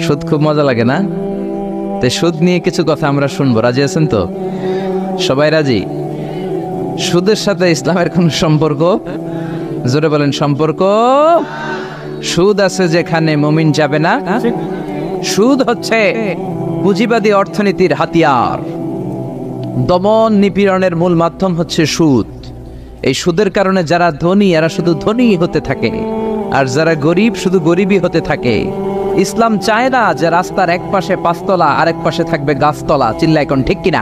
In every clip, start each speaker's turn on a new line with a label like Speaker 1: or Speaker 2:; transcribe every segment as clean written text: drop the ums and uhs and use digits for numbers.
Speaker 1: সুদ খুব মজা লাগে না? তো সুদ নিয়ে কিছু কথা আমরা শুনবো, রাজি আছেন তো? সবাই রাজি? সুদের সাথে ইসলামের কোন সম্পর্ক? জোরে বলেন, সম্পর্ক। সুদ আছে যেখানে মুমিন যাবে না। সুদ হচ্ছে পুঁজিবাদী অর্থনীতির হাতিয়ার। দমন নিপীড়নের মূল মাধ্যম হচ্ছে সুদ। এই সুদের কারণে যারা ধনী এরা শুধু ধনী হতে থাকে, আর যারা গরিব শুধু গরিবই হতে থাকে। ইসলাম চায় না যে রাস্তার এক পাশে পাঁচতলা আর এক পাশে থাকবে গাছতলা। চিল্লা এখন ঠিক কিনা?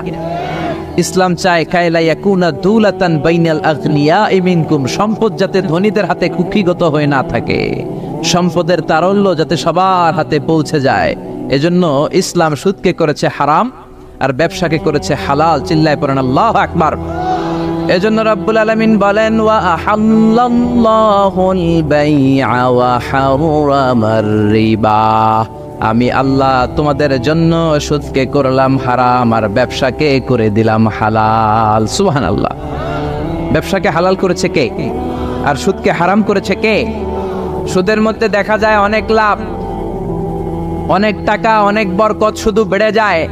Speaker 1: ইসলাম চায় কায়লা ইয়াকুনা দুলাতান বাইনাল আগনিয়াই মিনকুম, সম্পদ যাতে ধনীদের হাতে কুক্ষিগত হয়ে না থাকে, সম্পদের তারল্য যাতে সবার হাতে পৌঁছে যায়। এজন্য ইসলাম সুদকে করেছে হারাম আর ব্যবসাকে করেছে হালাল। চিল্লায় পড়েন আল্লাহু আকবার। এজন্য রব্বুল আলামিন বলেন, ওয়া আহাল্লাল্লাহুল বাইআ ওয়া হারামার রিবা, আমি আল্লাহ তোমাদের জন্য সুদকে করলাম হারাম আর ব্যবসাকে করে দিলাম হালাল। সুবহানাল্লাহ। ব্যবসাকে হালাল করেছে কে আর সুদকে হারাম করেছে কে? সুদের মধ্যে দেখা যায় অনেক লাভ, অনেক টাকা, অনেক বরকত, শুধু বেড়ে যায়।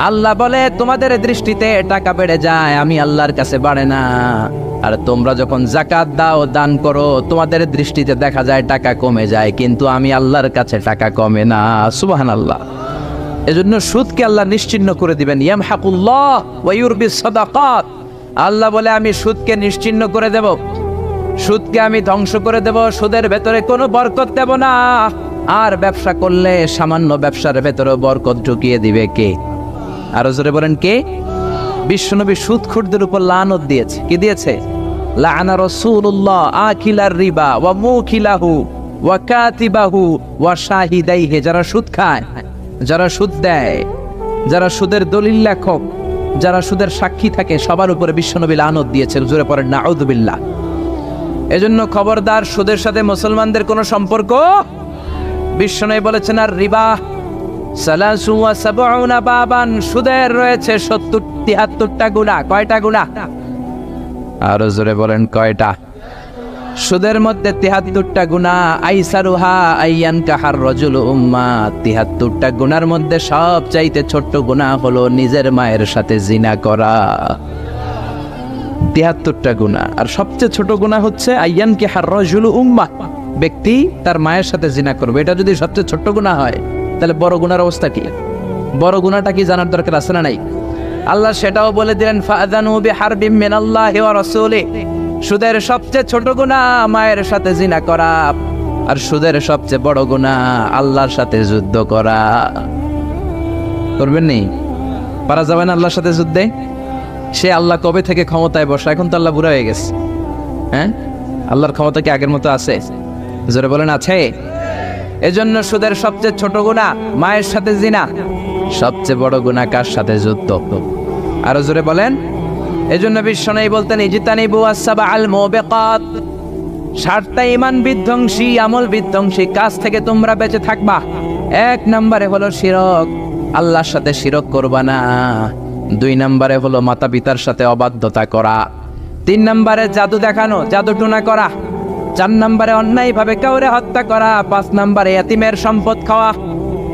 Speaker 1: আল্লাহ বলে তোমাদের দৃষ্টিতে টাকা বেড়ে যায়, আমি আল্লাহর কাছে বাড়ে না। আর তোমরা যখন যাকাত দাও, দান করো, তোমাদের দৃষ্টিতে দেখা যায় টাকা কমে যায়, কিন্তু আমি আল্লাহর কাছে টাকা কমে না। সুবহানাল্লাহ। এজন্য সুদকে আল্লাহ নিশ্চিহ্ন করে দিবেন। ইয়ামহাকুল্লাহ ওয়া ইউরবিস সাদাকাত। আল্লাহ বলে আমি সুদকে নিশ্চিহ্ন করে দেব, সুদকে আমি ধ্বংস করে দেব, সুদের ভেতরে কোনো বরকত দেব না। আর ব্যবসা করলে সামান্য ব্যবসার ভেতরে বরকত ঢুকিয়ে দিবে কে? আরো জোরে বলেন কে? বিশ্বনবী সুদখোরদের উপর লানত দিয়েছে। কি দিয়েছে? লাআনা রাসূলুল্লাহ আকিলার রিবা ওয়া মুকিলাহু ওয়া কাতিবাহু ওয়া শাহিদাইহি। যারা সুদ খায়, যারা সুদ দেয়, যারা সুদের দলিল লেখক, যারা সুদের সাক্ষী থাকে, সবার উপরে বিশ্বনবী লানত দিয়েছেন। জোরে পড়েন নাউযুবিল্লাহ। এজন্য খবরদার, সুদের সাথে মুসলমানদের কোনো সম্পর্ক। বিশ্বনবী বলেছেন, আর রিবা সালাসু ওয়া সাবউনা বাবান, সুদের রয়েছে 73টা গুনাহ। কয়টা গুনাহ? আরো জোরে বলেন কয়টা? সুদের মধ্যে 73টা গুনাহ। আইসারুহা আইয়ান কাহার রাজুল উম্মা, 73টা গুনার মধ্যে সবচাইতে ছোট্ট গুনাহ হলো নিজের মায়ের সাথে জিনা করা। 73টা গুনাহ, আর সবচেয়ে ছোট গুনাহ হচ্ছে আইয়ান কাহার রাজুল উম্মা, ব্যক্তি তার মায়ের সাথে জিনা করবে। এটা যদি সবচেয়ে ছোট্ট গুনাহ হয়, তাহলে বড় গুনার অবস্থা কি? বড় গুনাহটা কি জানার দরকার আছে না নাই? আল্লাহ সেটাও বলে দিলেন, ফাআযানু বিহারবিম মিনাল্লাহি ওয়া রাসূলিহি। সুদের সবচেয়ে ছোট গুনাহ মায়ের সাথে জিনা করা, আর সুদের সবচেয়ে বড় গুনাহ আল্লাহর সাথে যুদ্ধ করা। করবেন নি? পারা যাবে না আল্লাহর সাথে যুদ্ধে? সে আল্লাহ কবে থেকে ক্ষমতায় বসা? এখন তো আল্লাহ বুড়া হয়ে গেছে। হ্যাঁ, আল্লাহর ক্ষমতা কি আগের মতো আছে? জোরে বলেন আছে? এজন্য সুদের সবচেয়ে ছোট গুনাহ মায়ের সাথে জিনা, সবচেয়ে বড় গুনাহ কার সাথে? যুদ্ধ। আরো জোরে বলেন। এজন্য বিশ্বনবী বলতেন, ইজতানিবু আস-সাবআল মুবিকাত, 7টা ঈমান বিধ্বংসী, আমল বিধ্বংসী কাজ থেকে তোমরা বেঁচে থাকবা। 1 নম্বরে হলো শিরক, আল্লাহর সাথে শিরক করবা না। 2 নম্বরে হলো মাতা পিতার সাথে অবাধ্যতা করা। 3 নম্বরে জাদু দেখানো, জাদু টুনা করা। 4 নম্বরে অন্যায় ভাবে কাউরে হত্যা করা। 5 নম্বরে এতিমের সম্পদ খাওয়া।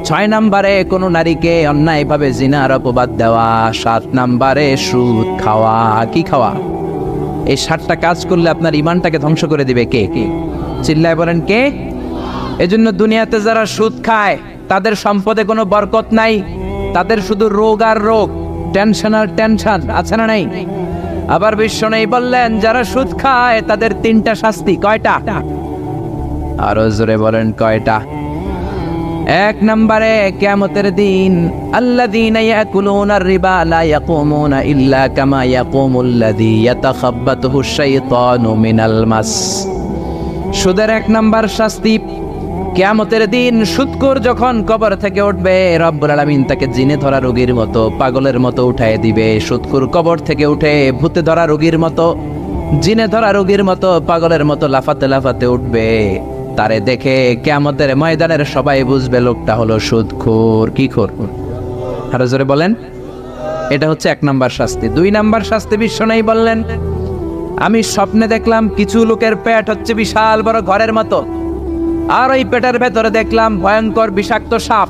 Speaker 1: 6 নম্বরে কোন নারীকে অন্যায় ভাবে জিনার অপবাদ দেওয়া। 7 নম্বরে সুদ খাওয়া। কি খাওয়া? এই 7টা কাজ করলে আপনার ঈমানটাকে ধ্বংস করে দিবে কে? চিল্লায় বলেন কে? এজন্য দুনিয়াতে যারা সুদ খায় তাদের সম্পদে কোনো বরকত নাই, তাদের শুধু রোগ আর রোগ, টেনশন আর টেনশন। আছে না নাই? আবার বিশ্বনবী বললেন, যারা সুদ খায় তাদের 3টা শাস্তি। কয়টা? আরো জোরে বলেন কয়টা? 1 নম্বরে কিয়ামতের দিন, আল্লাযীনা ইয়াকুলুনার রিবা লা ইয়াকুমুনা ইল্লা কামা ইয়াকুমুল্লাযী ইয়াতাখাব্বাতুহু শাইতানু মিনাল মাস। সুদের 1 নম্বর শাস্তি, কিয়ামতের দিন সুদখোর যখন কবর থেকে উঠবে, রব্বুল আলামিন তাকে জিনে ধরা রোগীর মতো, পাগলের মতো উঠায় দিবে। সুদখোর কবর থেকে উঠে ভূতে ধরা রোগীর মতো, জিনে ধরা রোগীর মতো, পাগলের মতো লাফাতে লাফাতে উঠবে। তারে দেখে কিয়ামতের ময়দানের সবাই বুঝবে লোকটা হলো সুদখোর। কি খোর? আরো জোরে বলেন। এটা হচ্ছে 1 নম্বর শাস্তি। 2 নম্বর শাস্তি বিশ্বনবী বললেন, আমি স্বপ্নে দেখলাম কিছু লোকের পেট হচ্ছে বিশাল বড় ঘরের মতো, আর ওই পেটের ভেতরে দেখলাম ভয়ঙ্কর বিষাক্ত সাপ।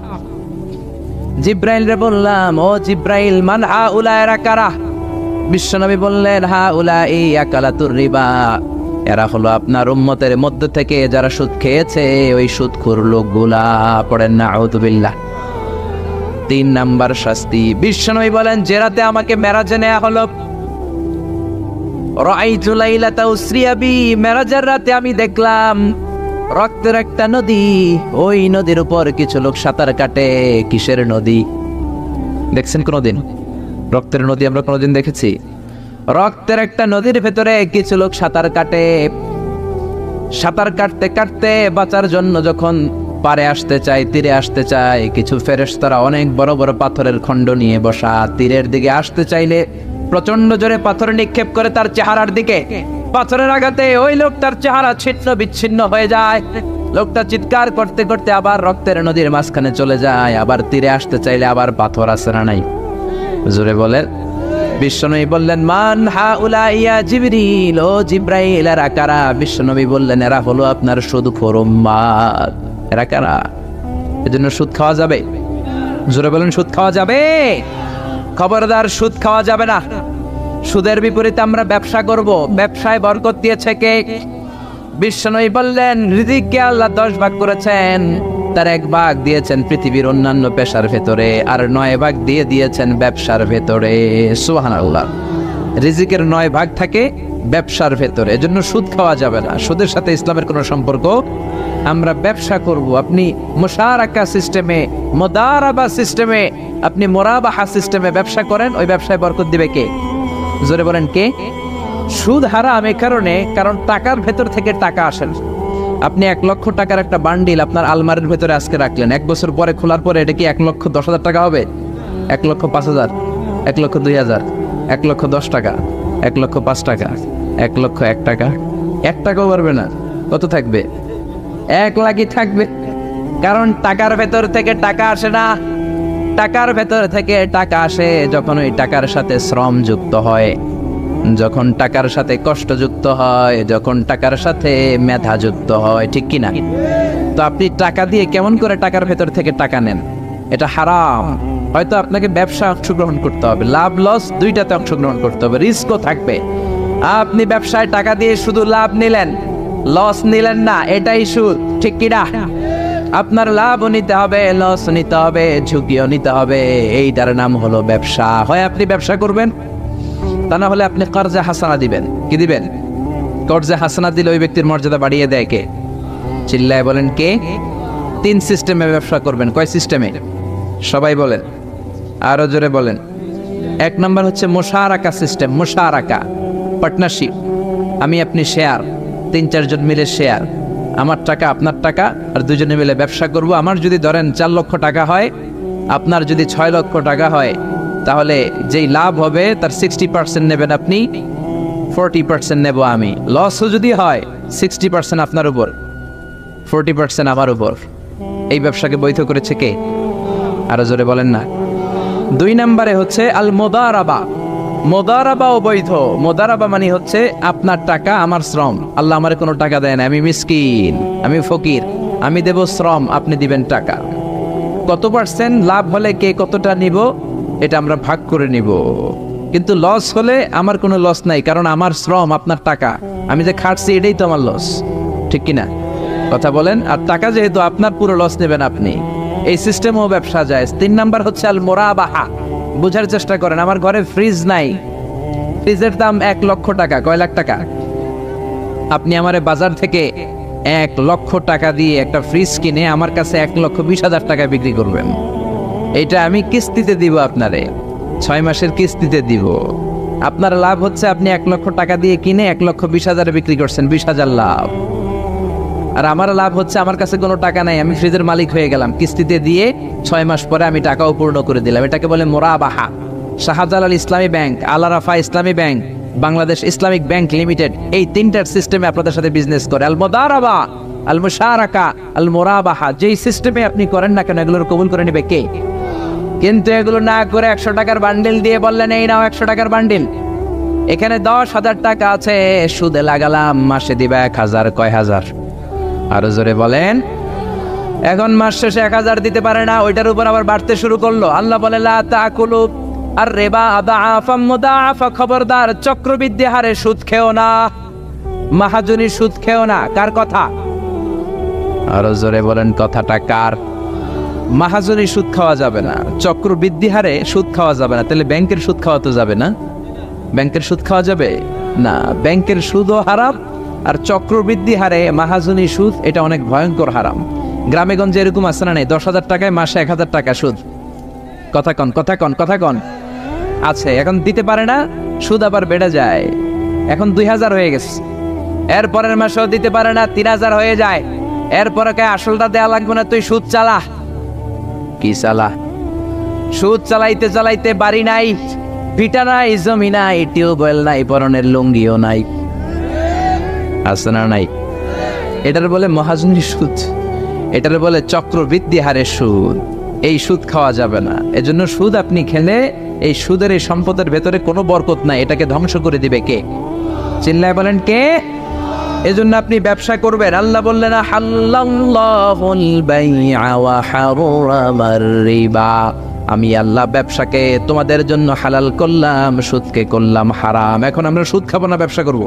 Speaker 1: জিব্রাইল রে বললাম, ও জিব্রাইল, মান হাউলা, এরা কারা? বিশ্বনবী বললেন, হাউলাই আকালাতুর রিবা, এরা হলো আপনার উম্মতের মধ্য থেকে যারা সুদ খেয়েছে, ওই সুদখোর লোকগুলা। পড়েন না আউযুবিল্লাহ। 3 নাম্বার শাস্তি। বিশ্বনবী বলেন, যে রাতে আমাকে মেরাজে নেওয়া হলো, রাআইতু লাইলাতা উসরিয়া বি, মেরাজের রাতে আমি দেখলাম রক্তের একটা নদী, ওই নদীর উপর কিছু লোক সাঁতার কাটে। কিসের নদী দেখছেন কোনদিন? রক্তের নদী আমরা কোনদিন দেখেছি? রক্তের একটা নদীর ভেতরে কিছু লোক সাঁতার কাটে। সাঁতার কাটতে কাটতে বাঁচার জন্য যখন পারে আসতে চায়, তীরে আসতে চায়, কিছু ফেরেশতারা অনেক বড় বড় পাথরের খণ্ড নিয়ে বসা, তীরের দিকে আসতে চাইলে প্রচন্ড জোরে পাথর নিক্ষেপ করে তার চেহারার দিকে। পাথরের আঘাতে ওই লোকটার চেহারা ছিন্ন বিচ্ছিন্ন হয়ে যায়। লোকটা চিৎকার করতে করতে আবার রক্তের নদীর মাঝখানে চলে যায়। আবার তীরে আসতে চাইলে আবার পাথর আছে না নাই? জোরে বলেন। বিশ্বনবী বললেন, মান হাউলা ইয়া জিবরিল, ও জিব্রাইল, এরা কারা? বিশ্বনবী বললেন, এরা হলো আপনার সুদখোর উম্মত। এরা কারা? এজন্য সুদ খাওয়া যাবে? জোরে বলেন, সুদ খাওয়া যাবে? খবরদার, সুদ খাওয়া যাবে না। সুদের বিপরীতে আমরা ব্যবসা করব। ব্যবসায় বরকত দিয়েছে কে? বিশ্বনবী বললেন, রিজিককে আল্লাহ 10 ভাগ করেছেন, তার 1 ভাগ দিয়েছেন পৃথিবীর অন্যান্য পেশার ভেতরে, আর 9 ভাগ দিয়ে দিয়েছেন ব্যবসার ভেতরে। সুবহানাল্লাহ। রিজিকের 9 ভাগ থাকে ব্যবসার ভেতরে, এজন্য সুদ খাওয়া যাবে না। সুদের সাথে ইসলামের কোনো সম্পর্ক। আমরা ব্যবসা করব। আপনি মুশারাকা সিস্টেমে, মুদারাবা সিস্টেমে, আপনি মুরাবাহা সিস্টেমে ব্যবসা করেন, ওই ব্যবসায় বরকত দিবে কে? জোরে বলেন, কে? সুদ হারাম এই কারণে, কারণ টাকার ভেতর থেকে টাকা আসে না। আপনি 1 লক্ষ টাকার একটা বান্ডিল আপনার আলমারির ভেতরে আজকে রাখলেন, 1 বছর পরে খোলার পরে এটা কি 1,10,000 টাকা হবে? 1,05,000, 1,02,000, 1,10,000 টাকা, 1,05,000 টাকা, 1,01,000 টাকা? 1 টাকাও পারবে না। কত থাকবে? 1 লাখই থাকবে। কারণ টাকার ভেতর থেকে টাকা আসে না। টাকার ভেতর থেকে টাকা আসে যখন ওই টাকার সাথে শ্রম যুক্ত হয়, যখন টাকার সাথে কষ্ট যুক্ত হয়, যখন টাকার সাথে মেধা যুক্ত হয়। ঠিক কি না? তো আপনি টাকা দিয়ে কেমন করে টাকার ভেতর থেকে টাকা নেন? এটা হারাম। হয়তো আপনাকে ব্যবসা অংশগ্রহণ করতে হবে, লাভ লস দুইটাতে অংশগ্রহণ করতে হবে, রিস্কও থাকবে। আপনি ব্যবসায় টাকা দিয়ে শুধু লাভ নিলেন, লস নিলেন না, এটাই সুদ। ঠিক কি না? আপনার লাভও নিতে হবে, লস নিতে হবে, ঝুঁকিও নিতে হবে। এইটার নাম হলো ব্যবসা। হয় আপনি ব্যবসা করবেন, তা না হলে আপনি কর্জে হাসানা দিবেন। কি দিবেন? কর্জে হাসানা দিলে ওই ব্যক্তির মর্যাদা বাড়িয়ে দেয় কে? চিল্লায় বলেন, কে? 3 সিস্টেমে ব্যবসা করবেন। কয় সিস্টেমে? সবাই বলেন, আরো জোরে বলেন। 1 নাম্বার হচ্ছে মুশারাকা সিস্টেম। মুশারাকা, পার্টনারশিপ। আমি আপনি শেয়ার, 3-4 জন মিলে শেয়ার, আমার টাকা আপনার টাকা, আর দুজনে মিলে ব্যবসা করব। আমার যদি ধরেন 4 লক্ষ টাকা হয়, আপনার যদি 6 লক্ষ টাকা হয়, তাহলে যেই লাভ হবে তার 60% নেবেন আপনি, 40% নেব আমি। লসও যদি হয় 60% আপনার উপর, 40% আমার উপর। এই ব্যবসাকে বৈধ করেছে কে? আরো জোরে বলেন না। 2 নম্বরে হচ্ছে আল মুদারাবা। মুদারাবা অবৈধ। মুদারাবা মানে হচ্ছে আপনার টাকা আমার শ্রম। আল্লাহ আমারে কোনো টাকা দেয় না, আমি মিসকিন, আমি ফকির, আমি দেব শ্রম, আপনি দিবেন টাকা। কত পার্সেন্ট লাভ হলে কে কতটা নিব এটা আমরা ভাগ করে নিব। কিন্তু লস হলে আমার কোনো লস নাই, কারণ আমার শ্রম আপনার টাকা, আমি যে খাটছি এটাই তো আমার লস। ঠিক কিনা? কথা বলেন। আর টাকা যেহেতু আপনার, পুরো লস নেবেন আপনি। এই সিস্টেমও ব্যবসা যায়। 3 নাম্বার হচ্ছে আল মুরাবাহা। বুঝার চেষ্টা করেন। আমার ঘরে ফ্রিজ নাই, ফ্রিজের দাম 1 লক্ষ টাকা। কয় লাখ টাকা? আপনি আমারে বাজার থেকে 1 লক্ষ টাকা দিয়ে একটা ফ্রিজ কিনে আমার কাছে 1,20,000 টাকায় বিক্রি করবেন। এটা আমি কিস্তিতে দিব আপনারে, 6 মাসের কিস্তিতে দিব। আপনার লাভ হচ্ছে আপনি 1 লক্ষ টাকা দিয়ে কিনে 1,20,000 বিক্রি করছেন, 20,000 লাভ। আর আমার লাভ হচ্ছে আমার কাছে কোনো টাকা নাই, আমি ফ্রিজের মালিক হয়ে গেলাম, কিস্তিতে দিয়ে 6 মাস পরে আমি টাকাও পূর্ণ করে দিলাম। এটাকে বলে মুরাবাহা। শাহজালাল ইসলামী ব্যাংক, আল আরাফা ইসলামী bank, Bangladesh Islamic bank limited, এই 3টার সিস্টেমে আপনাদের সাথে বিজনেস করে। আল মুদারাবা, আল মুশারাকা, আল মুরাবাহা। যেই সিস্টেমে আপনি করেন না কেন, এগুলোর কবুল করে নেবে কে? কিন্তু এগুলো না করে 100 টাকার বান্ডিল দিয়ে বললেন, এই নাও 100 টাকার বান্ডিল, এখানে 10,000 টাকা আছে, সুদে লাগালাম, মাসে দিবা 1,000। কয় হাজার? আরো জোরে বলেন। এখন মাস শেষে 1000 দিতে পারে না, ওইটার উপর আবার বাড়তে শুরু করলো। আল্লাহ বলে লা তাকুলু আর রিবা আদাআফাম মুদাআফা, খবরদার চক্রবৃদ্ধি হারে সুদ খেও না, মাহাজনী সুদ খেও না। কার কথা? আরো জোরে বলেন, কথাটা কার? মাহাজনী সুদ খাওয়া যাবে না, চক্রবৃদ্ধি হারে সুদ খাওয়া যাবে না। তাহলে ব্যাংকের সুদ খাওয়া তো যাবে না? ব্যাংকের সুদ খাওয়া যাবে না, ব্যাংকের সুদও হারাম, আর চক্রবৃদ্ধি হারে মাহাজনী সুদ এটা অনেক ভয়ঙ্কর হারাম। গ্রামে গঞ্জে এরকম আছে না নেই? 10,000 টাকায় মাসে 1000 টাকা সুদ। কথা কন, কথা কন, কথা কন। আছে, এখন দিতে পারে না, সুদ আবার বেড়ে যায়। এখন 2000 হয়ে গেছে, এরপরের মাসেও দিতে পারে না, 3000 হয়ে যায়। এরপরে কে আসলটা দেয়া লাগবে না, তুই সুদ চালা। কি চালা? সুদ চালাইতে চালাইতে বাড়ি নাই, ভিটা নাই, জমি নাই, টিউবওয়েল নাই, পরনের লুঙ্গিও নাই। আছে না নাই? এটার বলে মহাজনী সুদ, এটার বলে চক্রবৃদ্ধি হারে সুদ। এই সুদ খাওয়া যাবে না। এজন্য সুদ আপনি খেলে এই সুদের এই সম্পদের ভেতরে কোনো বরকত নাই, এটাকে ধ্বংস করে দিবে কে? চিল্লায় বলেন কে? এজন্য আপনি ব্যবসা করবেন। আল্লাহ বললেন হাল্লাল্লাহুল বাইআ ওয়া হারামার রিবা, আমি আল্লাহ ব্যবসাকে তোমাদের জন্য হালাল করলাম, সুদকে করলাম হারাম। এখন আমরা সুদ খাবো না ব্যবসা করব?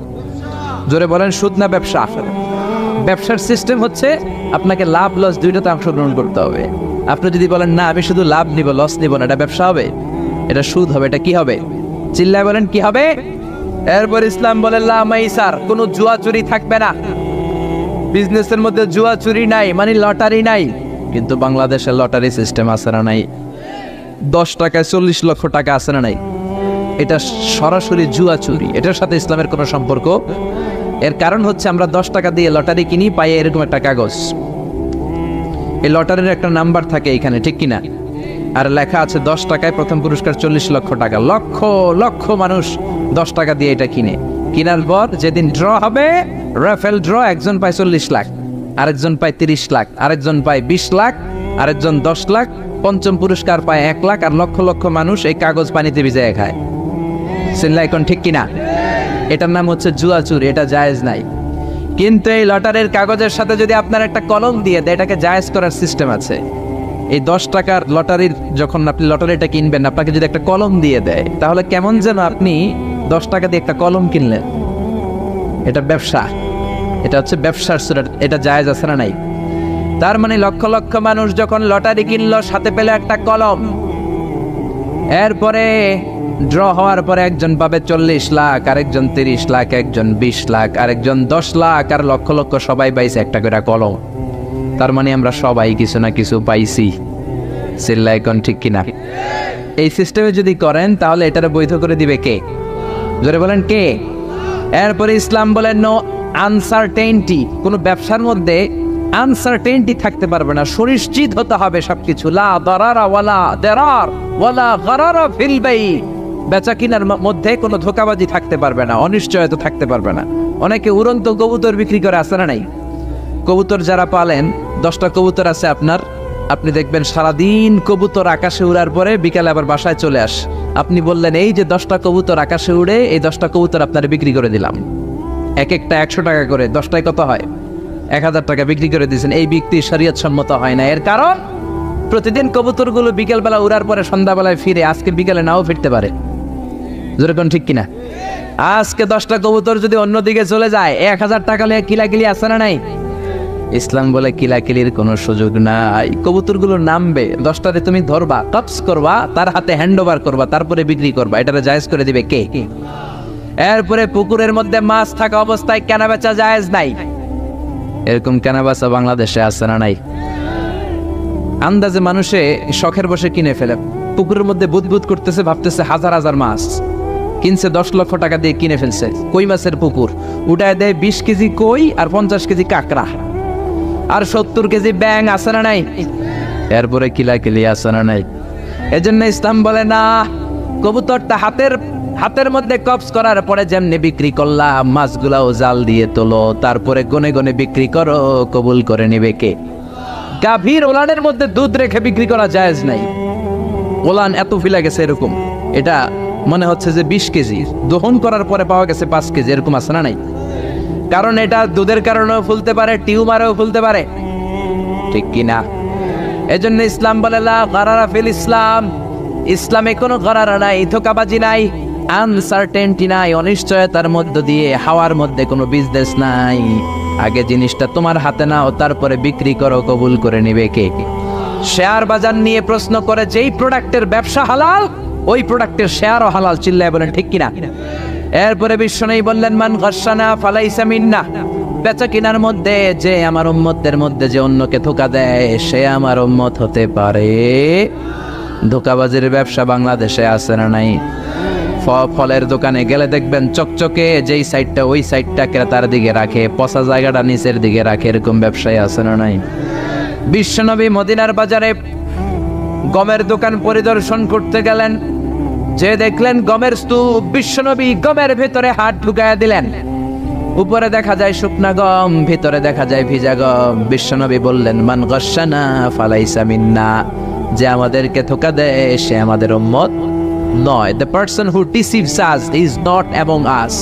Speaker 1: জোরে বলেন, সুদ না ব্যবসা? ব্যবসার সিস্টেম হচ্ছে আপনাকে লাভ লস দুইটাতে অংশগ্রহণ করতে হবে। আপনি যদি বলেন না আমি শুধু লাভ নিব লস নিব না, এটা ব্যবসা হবে? এটা সুদ হবে। এটা কি হবে? চিল্লায় বলেন কি হবে? এরপর ইসলাম বলে লা মাইসার, কোনো জুয়া চুরি থাকবে না। বিজনেসের মধ্যে জুয়া চুরি নাই, মানে লটারি নাই। কিন্তু বাংলাদেশের লটারি সিস্টেম আছে না নাই? 10 টাকায় 40 লক্ষ টাকা আছে না নাই? এটা সরাসরি জুয়া চুরি, এটার সাথে ইসলামের কোনো সম্পর্ক। এর কারণ হচ্ছে আমরা 10 টাকা দিয়ে লটারি কিনি, পাই এরকম একটা কাগজ, এই লটারির একটা নাম্বার থাকে এখানে, ঠিক কিনা? আর লেখা আছে 10 টাকায় প্রথম পুরস্কার 40 লক্ষ টাকা। লক্ষ লক্ষ মানুষ 10 টাকা দিয়ে এটা কিনে। কেনার পর যেদিন ড্র হবে, রাফেল ড্র, একজন পায় 40 লাখ, আরেকজন পায় 30 লাখ, আরেকজন পায় 20 লাখ, আরেকজন 10 লাখ, পঞ্চম পুরস্কার পায় 1 লাখ, আর লক্ষ লক্ষ মানুষ এই কাগজ পানিতে ভিজায় খায়। চিল্লায় কোন ঠিক কিনা? এটার নাম হচ্ছে জুয়া চুরি, এটা জায়েজ নাই। কিন্তু এই লটারির কাগজের সাথে যদি আপনার একটা কলম দিয়ে দেয়, এটাকে জায়েজ করার সিস্টেম আছে। এই 10 টাকার লটারির, যখন আপনি লটারিটা কিনবেন, আপনাকে যদি একটা কলম দিয়ে দেয়, তাহলে কেমন যেন আপনি 10 টাকা দিয়ে একটা কলম কিনলেন। এটা ব্যবসা, এটা হচ্ছে ব্যবসার সুরা, এটা জায়েজ আছে না নাই? তার মানে লক্ষ লক্ষ মানুষ যখন লটারি কিনলো, সাথে পেলে একটা কলম। এরপরে ড্র হওয়ার পরে একজন পাবে 40 লাখ, আরেকজন 30 লাখ, একজন 20 লাখ, আরেকজন 10 লাখ, আর লক্ষ লক্ষ সবাই পাইছে একটা করে কলম। তার মানে আমরা সবাই কিছু না কিছু পাইছি। চিল্লায় কোন ঠিক কিনা? এই সিস্টেমে যদি করেন তাহলে এটারে বৈধ করে দিবে কে? জোরে বলেন কে? এরপরে ইসলাম বলেন নো আনসার্টেইনটি, কোন ব্যবসার মধ্যে আনসার্টেইনটি থাকতে পারবে না, সুনিশ্চিত হতে হবে সবকিছু। লা দারারা ওয়ালা দারার ওয়ালা গারারা ফিল বাই, বেচা কিনার মধ্যে কোনো ধোঁকাবাজি থাকতে পারবে না, অনিশ্চয়তা থাকতে পারবে না। অনেকে উড়ন্ত কবুতর বিক্রি করে, আছে না নাই? কবুতর যারা পালেন, 10টা কবুতর আছে আপনার, আপনি দেখবেন সারাদিন কবুতর আকাশে উড়ার পরে বিকালে আবার বাসায় চলে আস। আপনি বললেন এই যে 10টা কবুতর আকাশে উড়ে, এই 10টা কবুতর আপনার বিক্রি করে দিলাম, এক একটা 100 টাকা করে, 10টায় কত হয়? 1000 টাকা বিক্রি করে দিয়েছেন। এই বিক্রি শরীয়ত সম্মত হয় না। এর কারণ প্রতিদিন কবুতরগুলো বিকেলবেলা উড়ার পরে সন্ধ্যাবেলায় ফিরে, আজকে বিকেলে নাও ফিরতে পারে। যেরকম ঠিক কিনা? আজকে 10টা কবুতর যদি অন্যদিকে চলে যায়, 1000 টাকা নিয়ে কিলাকিলি আছে না নাই? ইসলাম বলে কিলাকিলির কোনো সুযোগ নাই। কবুতরগুলো নামবে, 10টারে তুমি ধরবা, টপস করবা, তার হাতে হ্যান্ড ওভার করবা, তারপরে বিক্রি করবা। এটারে জায়েজ করে দিবে কে? এরপরে পুকুরের মধ্যে মাছ থাকা অবস্থায় কেনা বেচা জায়েজ নাই। এরকম কেনা বেচা বাংলাদেশে আছে না নাই? আন্দাজে মানুষে শখের বসে কিনে ফেলে, পুকুরের মধ্যে বুদবুদ করতেছে, ভাবতেছে হাজার হাজার মাছ কিনছে, 10 লক্ষ টাকা দিয়ে কিনে ফেলছে। কই মাছের পুকুর, উঠায় দেয় 20 কেজি কই আর 50 কেজি কাঁকড়া আর 70 কেজি ব্যাং, আছে না নাই? এরপরে কিলাকিলি আছে না নাই? এজন্য ইসলাম বলে না, কবুতরটা হাতের মধ্যে কপস করার পরে যেমনি বিক্রি করলাম, মাছগুলাও জাল দিয়ে তোলো, তারপরে গনে গনে বিক্রি করো, কবুল করে নিবে কে? গাভীর ওলানের মধ্যে দুধ রেখে বিক্রি করা জায়েজ নাই। ওলান এত ফিলা গেছে এরকম, এটা মনে হচ্ছে যে 20 কেজি, দহন করার পরে পাওয়া গেছে 5 কেজি, এরকম আছে না নাই? কারণ এটা দুধের কারণেও ফুলতে পারে, টিউমারেও ফুলতে পারে, ঠিক কিনা? এজন্য ইসলাম বলে লা গারারা ফিল ইসলাম, ইসলামে কোনো গারারা নাই, ধোঁকাবাজি নাই, আনসার্টেনটি নাই, অনিশ্চয়তার মধ্য দিয়ে হাওয়ার মধ্যে কোনো বিজনেস নাই। আগে জিনিসটা তোমার হাতে নাও, তারপরে বিক্রি করো, কবুল করে নিবে কে? শেয়ার বাজার নিয়ে প্রশ্ন করে যেই প্রোডাক্টের ব্যবসা হালাল ওই প্রোডাক্টের শেয়ারও হালাল, চিল্লায় বলেন ঠিক কিনা? এরপরে বিশ্বনবী বললেন মান গাশশানা ফালাইসা মিন্না, বেচা কিনার মধ্যে যে আমার উম্মতদের মধ্যে যে অন্যকে ধোঁকা দেয় সে আমার উম্মত হতে পারে। ধোঁকাবাজির ব্যবসা বাংলাদেশে আছে না নাই? ফলের দোকানে গেলে দেখবেন চকচকে যেই সাইডটা ওই সাইডটা ক্রেতার দিকে রাখে, পচা জায়গাটা নিচের দিকে রাখে, এরকম ব্যবসায় আছে না নাই? বিশ্বনবী মদিনার বাজারে গমের দোকান পরিদর্শন করতে গেলেন, যে দেখলেন গমের স্তূপ, বিশ্বনবী গমের ভেতরে হাত ঢুকায়া দিলেন। উপরে দেখা যায় শুকনা গম, ভিতরে দেখা যায় ভিজা গম। বিশ্বনবী বললেন মান গাশশানা ফালাইসা মিন্না, যে আমাদেরকে ধোঁকা দেয় সে আমাদের উম্মত নয়। The person who deceives us is not among us,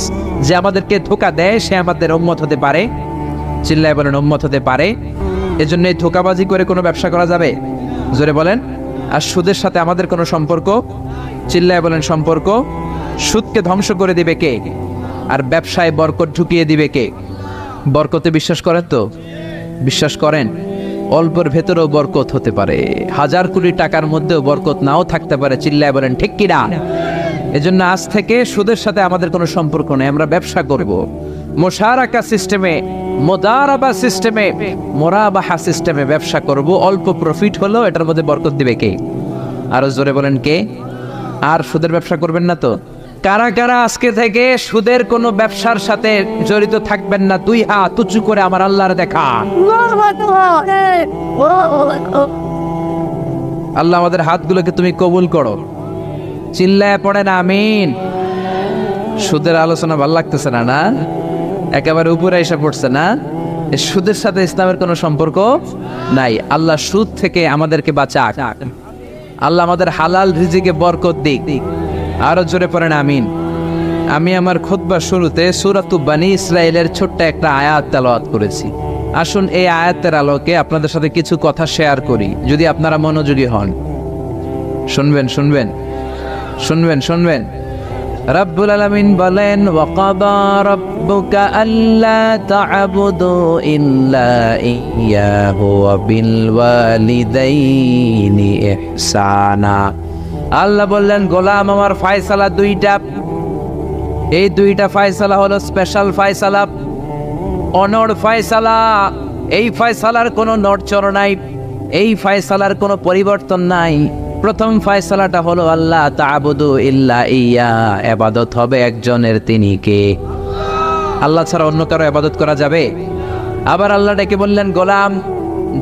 Speaker 1: যে আমাদেরকে ধোঁকা দেয় সে আমাদের উম্মত হতে পারে, চিল্লায় বলেন উম্মত হতে পারে। এজন্য এই ধোঁকাবাজি করে কোনো ব্যবসা করা যাবে? জোরে বলেন। আর সুদের সাথে আমাদের কোনো সম্পর্ক? চিল্লায় বলেন সম্পর্ক। সুদকে ধ্বংস করে দিবে কে? আর ব্যবসায় বরকত ঢুকিয়ে দিবে কে? বরকতে বিশ্বাস করেন তো? বিশ্বাস করেন? অল্পের ভেতরেও বরকত হতে পারে, হাজার কোটি টাকার মধ্যেও বরকত নাও থাকতে পারে, চিল্লায় বলেন ঠিক কিনা? এজন্য আজ থেকে সুদের সাথে আমাদের কোনো সম্পর্ক নেই, আমরা ব্যবসা করব মুশারাকা সিস্টেমে, মুদারাবা সিস্টেমে, মুরাবাহা সিস্টেমে ব্যবসা করব। অল্প প্রফিট হলেও এটার মধ্যে বরকত দিবে কে? আরো জোরে বলেন কে? আর সুদের ব্যবসা করবেন না তো? কারা কারা আজকে থেকে সুদের কোনো ব্যবসার সাথে জড়িত থাকবেন না? দুই হাত উঁচু করে আমার আল্লাহর দেখা। আল্লাহ আমাদের হাতগুলোকে তুমি কবুল করো, চিল্লায় পড়েন আমিন। সুদের আলোচনা ভালো লাগতেছে না? না একেবারে উপরে এসে পড়ছে না? সুদের সাথে ইসলামের কোনো সম্পর্ক নাই। আল্লাহ সুদ থেকে আমাদেরকে বাঁচাক, আল্লাহ আমাদের হালাল রিজিকে বরকত দিক। আরো জোরে পড়েন আমিন। আমি আমার খুতবার শুরুতে সূরাতু বনী ইসরাইলের ছোট্ট একটা আয়াত তেলাওয়াত করেছি। আসুন এই আয়াতের আলোকে আপনাদের সাথে কিছু কথা শেয়ার করি, যদি আপনারা মনোযোগী হন। শুনবেন শুনবেন শুনবেন শুনবেন। রব্বুল আলামিন বলেন ওয়াকাদা রাব্বুকা আল্লা তা'বুদু ইল্লা ইয়্যাহু ওয়া বিল ওয়ালিদাইনি ইহসানা। আল্লাহ বললেন গোলাম আমার ফয়সালা দুইটা, এই দুইটা ফয়সালা হলো স্পেশাল ফয়সালা, অনড় ফয়সালা। এই ফয়সালার কোনো নড়চড় নাই, এই ফয়সালার কোনো পরিবর্তন নাই। প্রথম ফয়সালাটা হলো আল্লাহ তা'বুদু ইল্লা ইয়্যা, ইবাদত হবে একজনের, তিনি কে? আল্লাহ ছাড়া অন্য কারো ইবাদত করা যাবে? আবার আল্লাহ ডেকে বললেন গোলাম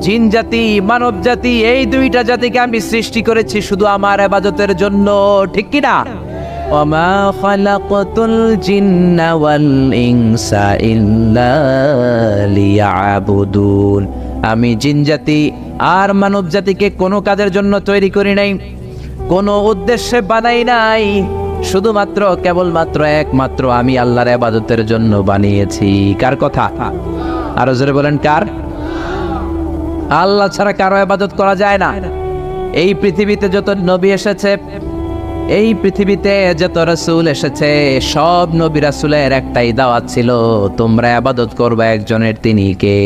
Speaker 1: জিন জাতি মানব জাতি এই দুইটা জাতিকে আমি সৃষ্টি করেছি শুধু আমার ইবাদতের জন্য, ঠিক কি না? ওয়ামা খালাকতুল জিন্না ওয়াল ইনসা ইল্লা লিয়াবুদুন, আমি জিন জাতি আর মানব জাতিকে কোনো কাজের জন্য তৈরি করি নাই, কোনো উদ্দেশ্যে বানাই নাই, শুধুমাত্র কেবলমাত্র একমাত্র আমি আল্লাহর ইবাদতের জন্য বানিয়েছি। কার কথা? আরো জোরে বলেন কার? আল্লাহ ছাড়া কারো ইবাদত করা যায় না। এই পৃথিবীতে যত নবী এসেছে, এই পৃথিবীতে যত রাসূল এসেছে, সব নবী রাসূলের একটাই দাওয়াত ছিল, তোমরা ইবাদত করবে একজনের, তিনি কে?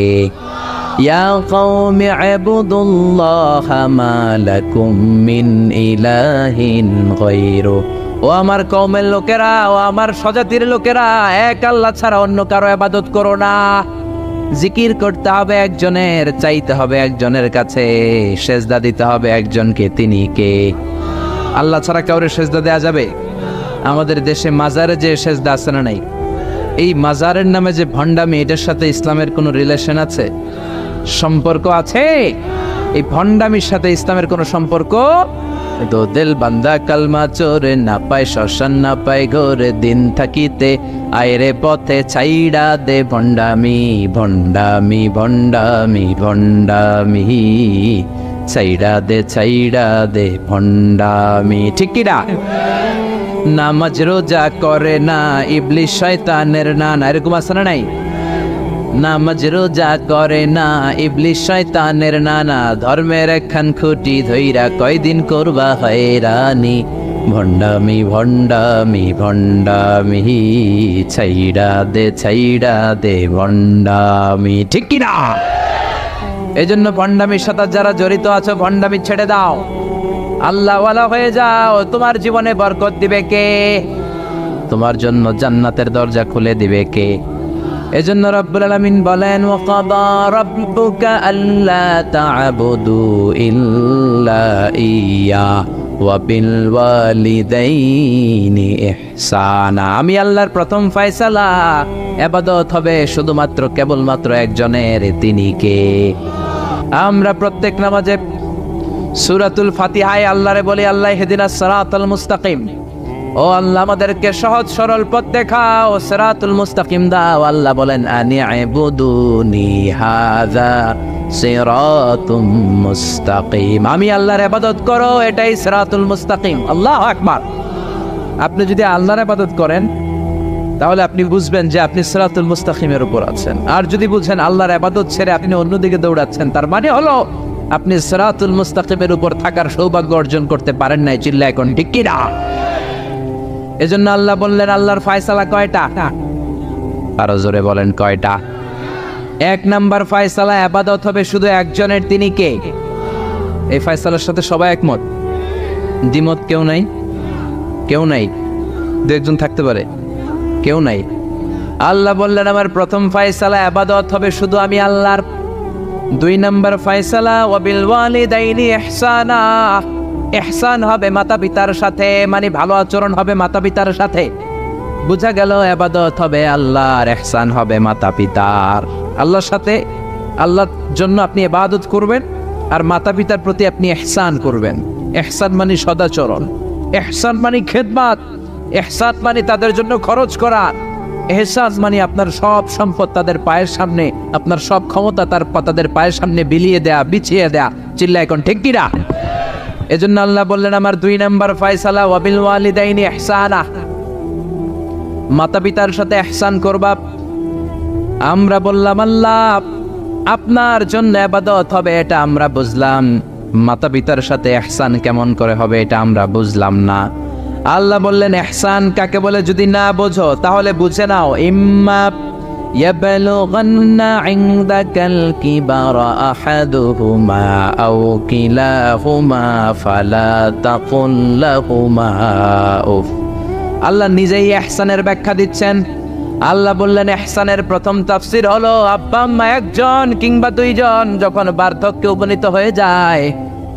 Speaker 1: ইয়া কওমি ইবুদুল্লাহা মা লাকুম মিন ইলাহিন গায়রু, ও আমার কওমের লোকেরা, ও আমার স্বজাতির লোকেরা, এক আল্লাহ ছাড়া অন্য কারো ইবাদত করো না। জিকির করতে হবে একজনের, চাইতে হবে একজনের কাছে, সেজদা দিতে হবে একজনকে, তিনি কে? আল্লাহ ছাড়া কাউরে সেজদা দেয়া যাবে? আমাদের দেশে মাজারে যে সেজদা আছে না নাই, এই মাজারের নামে যে ভণ্ডামি, এটার সাথে ইসলামের কোনো রিলেশন আছে? সম্পর্ক আছে? এই ভণ্ডামির সাথে ইসলামের কোনো সম্পর্ক? তো দিল বান্দা কালমা চোরে, না পায় শ্মশান না পায় ঘরে, দিন থাকিতে আয়রে পথে ছাইড়া দে ভণ্ডামি ভণ্ডামি ভণ্ডামি ভণ্ডামি, ছাইড়া দে ভণ্ডামি, ঠিক কি না? নামাজ রোজা করে না, ইবলিশ শয়তানের নানা, এরকম আছে না নাই? নামাজ রোজা করে না, ইবলিস শয়তানের নানা, ধর্মের একখান খুঁটি ধইরা কয়দিন করবা হয়রানি। ভণ্ডামি ভণ্ডামি ভণ্ডামি, ছাইড়া দে ভণ্ডামি, ঠিক কি না? এই জন্য ভণ্ডামির সাথে যারা জড়িত আছো, ভণ্ডামি ছেড়ে দাও, আল্লাহওয়ালা হয়ে যাও। তোমার জীবনে বরকত দিবে কে? তোমার জন্য জান্নাতের দরজা খুলে দিবে কে? এজন্য রব্বুল আলামিন বলেন, ওয়াকাদা রাব্বুকা আল্লা তা'বুদু ইল্লা ইয়্যা ওয়া বিল ওয়ালিদাইনি ইহসানা। আমি আল্লাহর প্রথম ফয়সালা, ইবাদত হবে শুধুমাত্র কেবলমাত্র একজনের, তিনি কে? আমরা প্রত্যেক নামাজে সূরাতুল ফাতিহায় আল্লাহরে বলি, আল্লাহ ইহদিনাস সিরাতাল মুস্তাকিম, ও আল্লাহ আমাদেরকে সহজ সরল পথ দেখাও, সিরাতুল মুস্তাকিম দাও। আল্লাহ বলেন, আনি'বুদুনি হাযা সিরাতুম মুস্তাকিম, আমি আল্লাহর ইবাদত করো, এটাই সিরাতুল মুস্তাকিম। আল্লাহু আকবার। আপনি যদি আল্লাহর ইবাদত করেন তাহলে আপনি বুঝবেন যে আপনি সিরাতুল মুস্তাকিমের উপর আছেন। আর যদি বুঝেন আল্লাহর ইবাদত ছেড়ে আপনি অন্যদিকে দৌড়াচ্ছেন, তার মানে হলো আপনি সিরাতুল মুস্তাকিমের উপর থাকার সৌভাগ্য অর্জন করতে পারেন নাই। চিল্লা এখন ঠিক কি না? এজন্য আল্লাহ বললেন, আল্লাহর ফয়সালা কয়টা? আরো জোরে বলেন, কয়টা? এক নাম্বার ফয়সালা, ইবাদত হবে শুধু একজনের, তিনি কে? এই ফয়সালার সাথে সবাই একমত? দ্বিমত কেউ নাই? কেউ নাই? দু একজন থাকতে পারে, কেউ নাই। আল্লাহ বললেন, আমার প্রথম ফয়সালা, ইবাদত হবে শুধু আমি আল্লাহর। দুই নাম্বার ফয়সালা, ওয়া বিল ওয়ালিদাইনি ইহসানা, ইহসান হবে মাতা পিতার সাথে, মানে ভালো আচরণ হবে মাতা পিতার সাথে। বুঝা গেল, ইবাদত হবে আল্লাহর, ইহসান হবে মাতা পিতার। আল্লাহর সাথে, আল্লাহর জন্য আপনি ইবাদত করবেন, আর মাতা পিতার প্রতি আপনি ইহসান করবেন। ইহসান মানে সদাচরণ, ইহসান মানে খেদমত, ইহসান মানে তাদের জন্য খরচ করা, ইহসান মানে আপনার সব সম্পদ তাদের পায়ের সামনে, আপনার সব ক্ষমতা তাদের পায়ের সামনে বিলিয়ে দেয়া, বিছিয়ে দেয়া। চিল্লা এখন ঠিক কি না? এজন্য আল্লাহ বললেন, আমার দুই নাম্বার ফয়সালা, ওয়া বিল ওয়ালিদাইনি ইহসানা, মাতা পিতার সাথে ইহসান করবা। আমরা বললাম, আল্লাহ আপনার জন্য ইবাদত হবে, এটা আমরা বুঝলাম, মাতা পিতার সাথে ইহসান কেমন করে হবে এটা আমরা বুঝলাম না। আল্লাহ বললেন, ইহসান কাকে বলে যদি না বোঝো তাহলে বুঝে নাও, ইম্মা ইয়াবলুগান্না ইনদাকাল কিবারা আহাদুহুমা আও কিলাহুমা ফালা তাকুল লাহুমা উফ। আল্লাহ নিজেই ইহসানের ব্যাখ্যা দিচ্ছেন। আল্লাহ বললেন, ইহসানের প্রথম তাফসীর হলো, আব্বা আম্মা একজন কিংবা দুইজন যখন বার্ধক্যে উপনীত হয়ে যায়,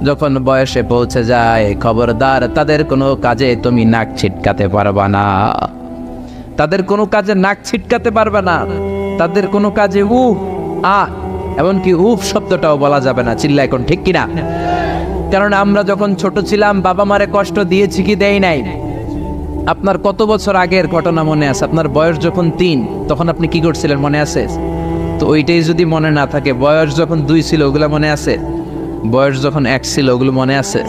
Speaker 1: যখন বয়সে পৌঁছে যায়, খবরদার তাদের কোনো কাজে তুমি নাক ছিটকাতে পারবা না, তাদের কোনো কাজে নাক ছিটকাতে পারবে না, তাদের কোনো কাজে এমনকি উফ শব্দটাও বলা যাবে না। চিল্লা এখন ঠিক কিনা? কারণ আমরা যখন ছোট ছিলাম বাবা মারে কষ্ট দিয়েছি কি দেই নাই? আপনার কত বছর আগের ঘটনা মনে আছে? আপনার বয়স যখন 3 তখন আপনি কি করছিলেন মনে আছে? তো ওইটাই যদি মনে না থাকে, বয়স যখন 2 ছিল ওগুলা মনে আছে? বয়স যখন 1 ছিল ওগুলো মনে আছে?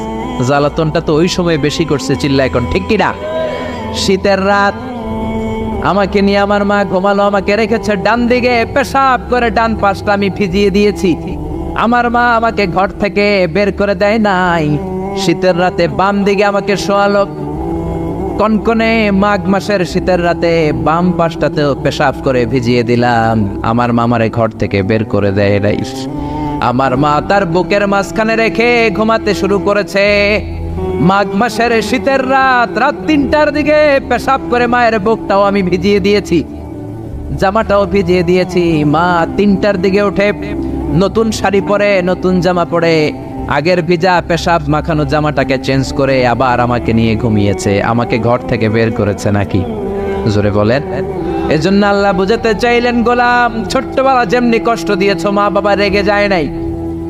Speaker 1: জ্বালাতনটা তো ওই সময় বেশি করছে। চিল্লা এখন ঠিক কিনা? শীতের রাত, আমাকে নিয়ে আমার মা ঘুমালো, আমাকে রেখেছে ডান দিকে, পেশাব করে ডান পাশটা আমি ভিজিয়ে দিয়েছি। আমার মা আমাকে ঘর থেকে বের করে দেয় নাই, শীতের রাতে বাম দিকে আমাকে শোয়ালো। কনকনে মাঘ মাসের শীতের রাতে বাম পাশটাতেও পেশাব করে ভিজিয়ে দিলাম, আমার মা আমারে ঘর থেকে বের করে দেয় নাই। আমার মা তার বুকের মাঝখানে রেখে ঘুমাতে শুরু করেছে। মাঘ মাসের শীতের রাত 3টার দিকে পেশাব করে মায়ের বুকটাও আমি ভিজিয়ে দিয়েছি, জামাটাও ভিজিয়ে দিয়েছি। মা 3টার দিকে উঠে নতুন শাড়ি পরে, নতুন জামা পরে, আগের ভিজা পেশাব মাখানো জামাটাকে চেঞ্জ করে আবার আমাকে নিয়ে ঘুমিয়েছে। আমাকে ঘর থেকে বের করেছে নাকি? জোরে বলেন। এজন্য আল্লাহ বুঝাতে চাইলেন, গোলাম ছোট্টবেলা যেমনি কষ্ট দিয়েছো, মা বাবা রেগে যায় নাই,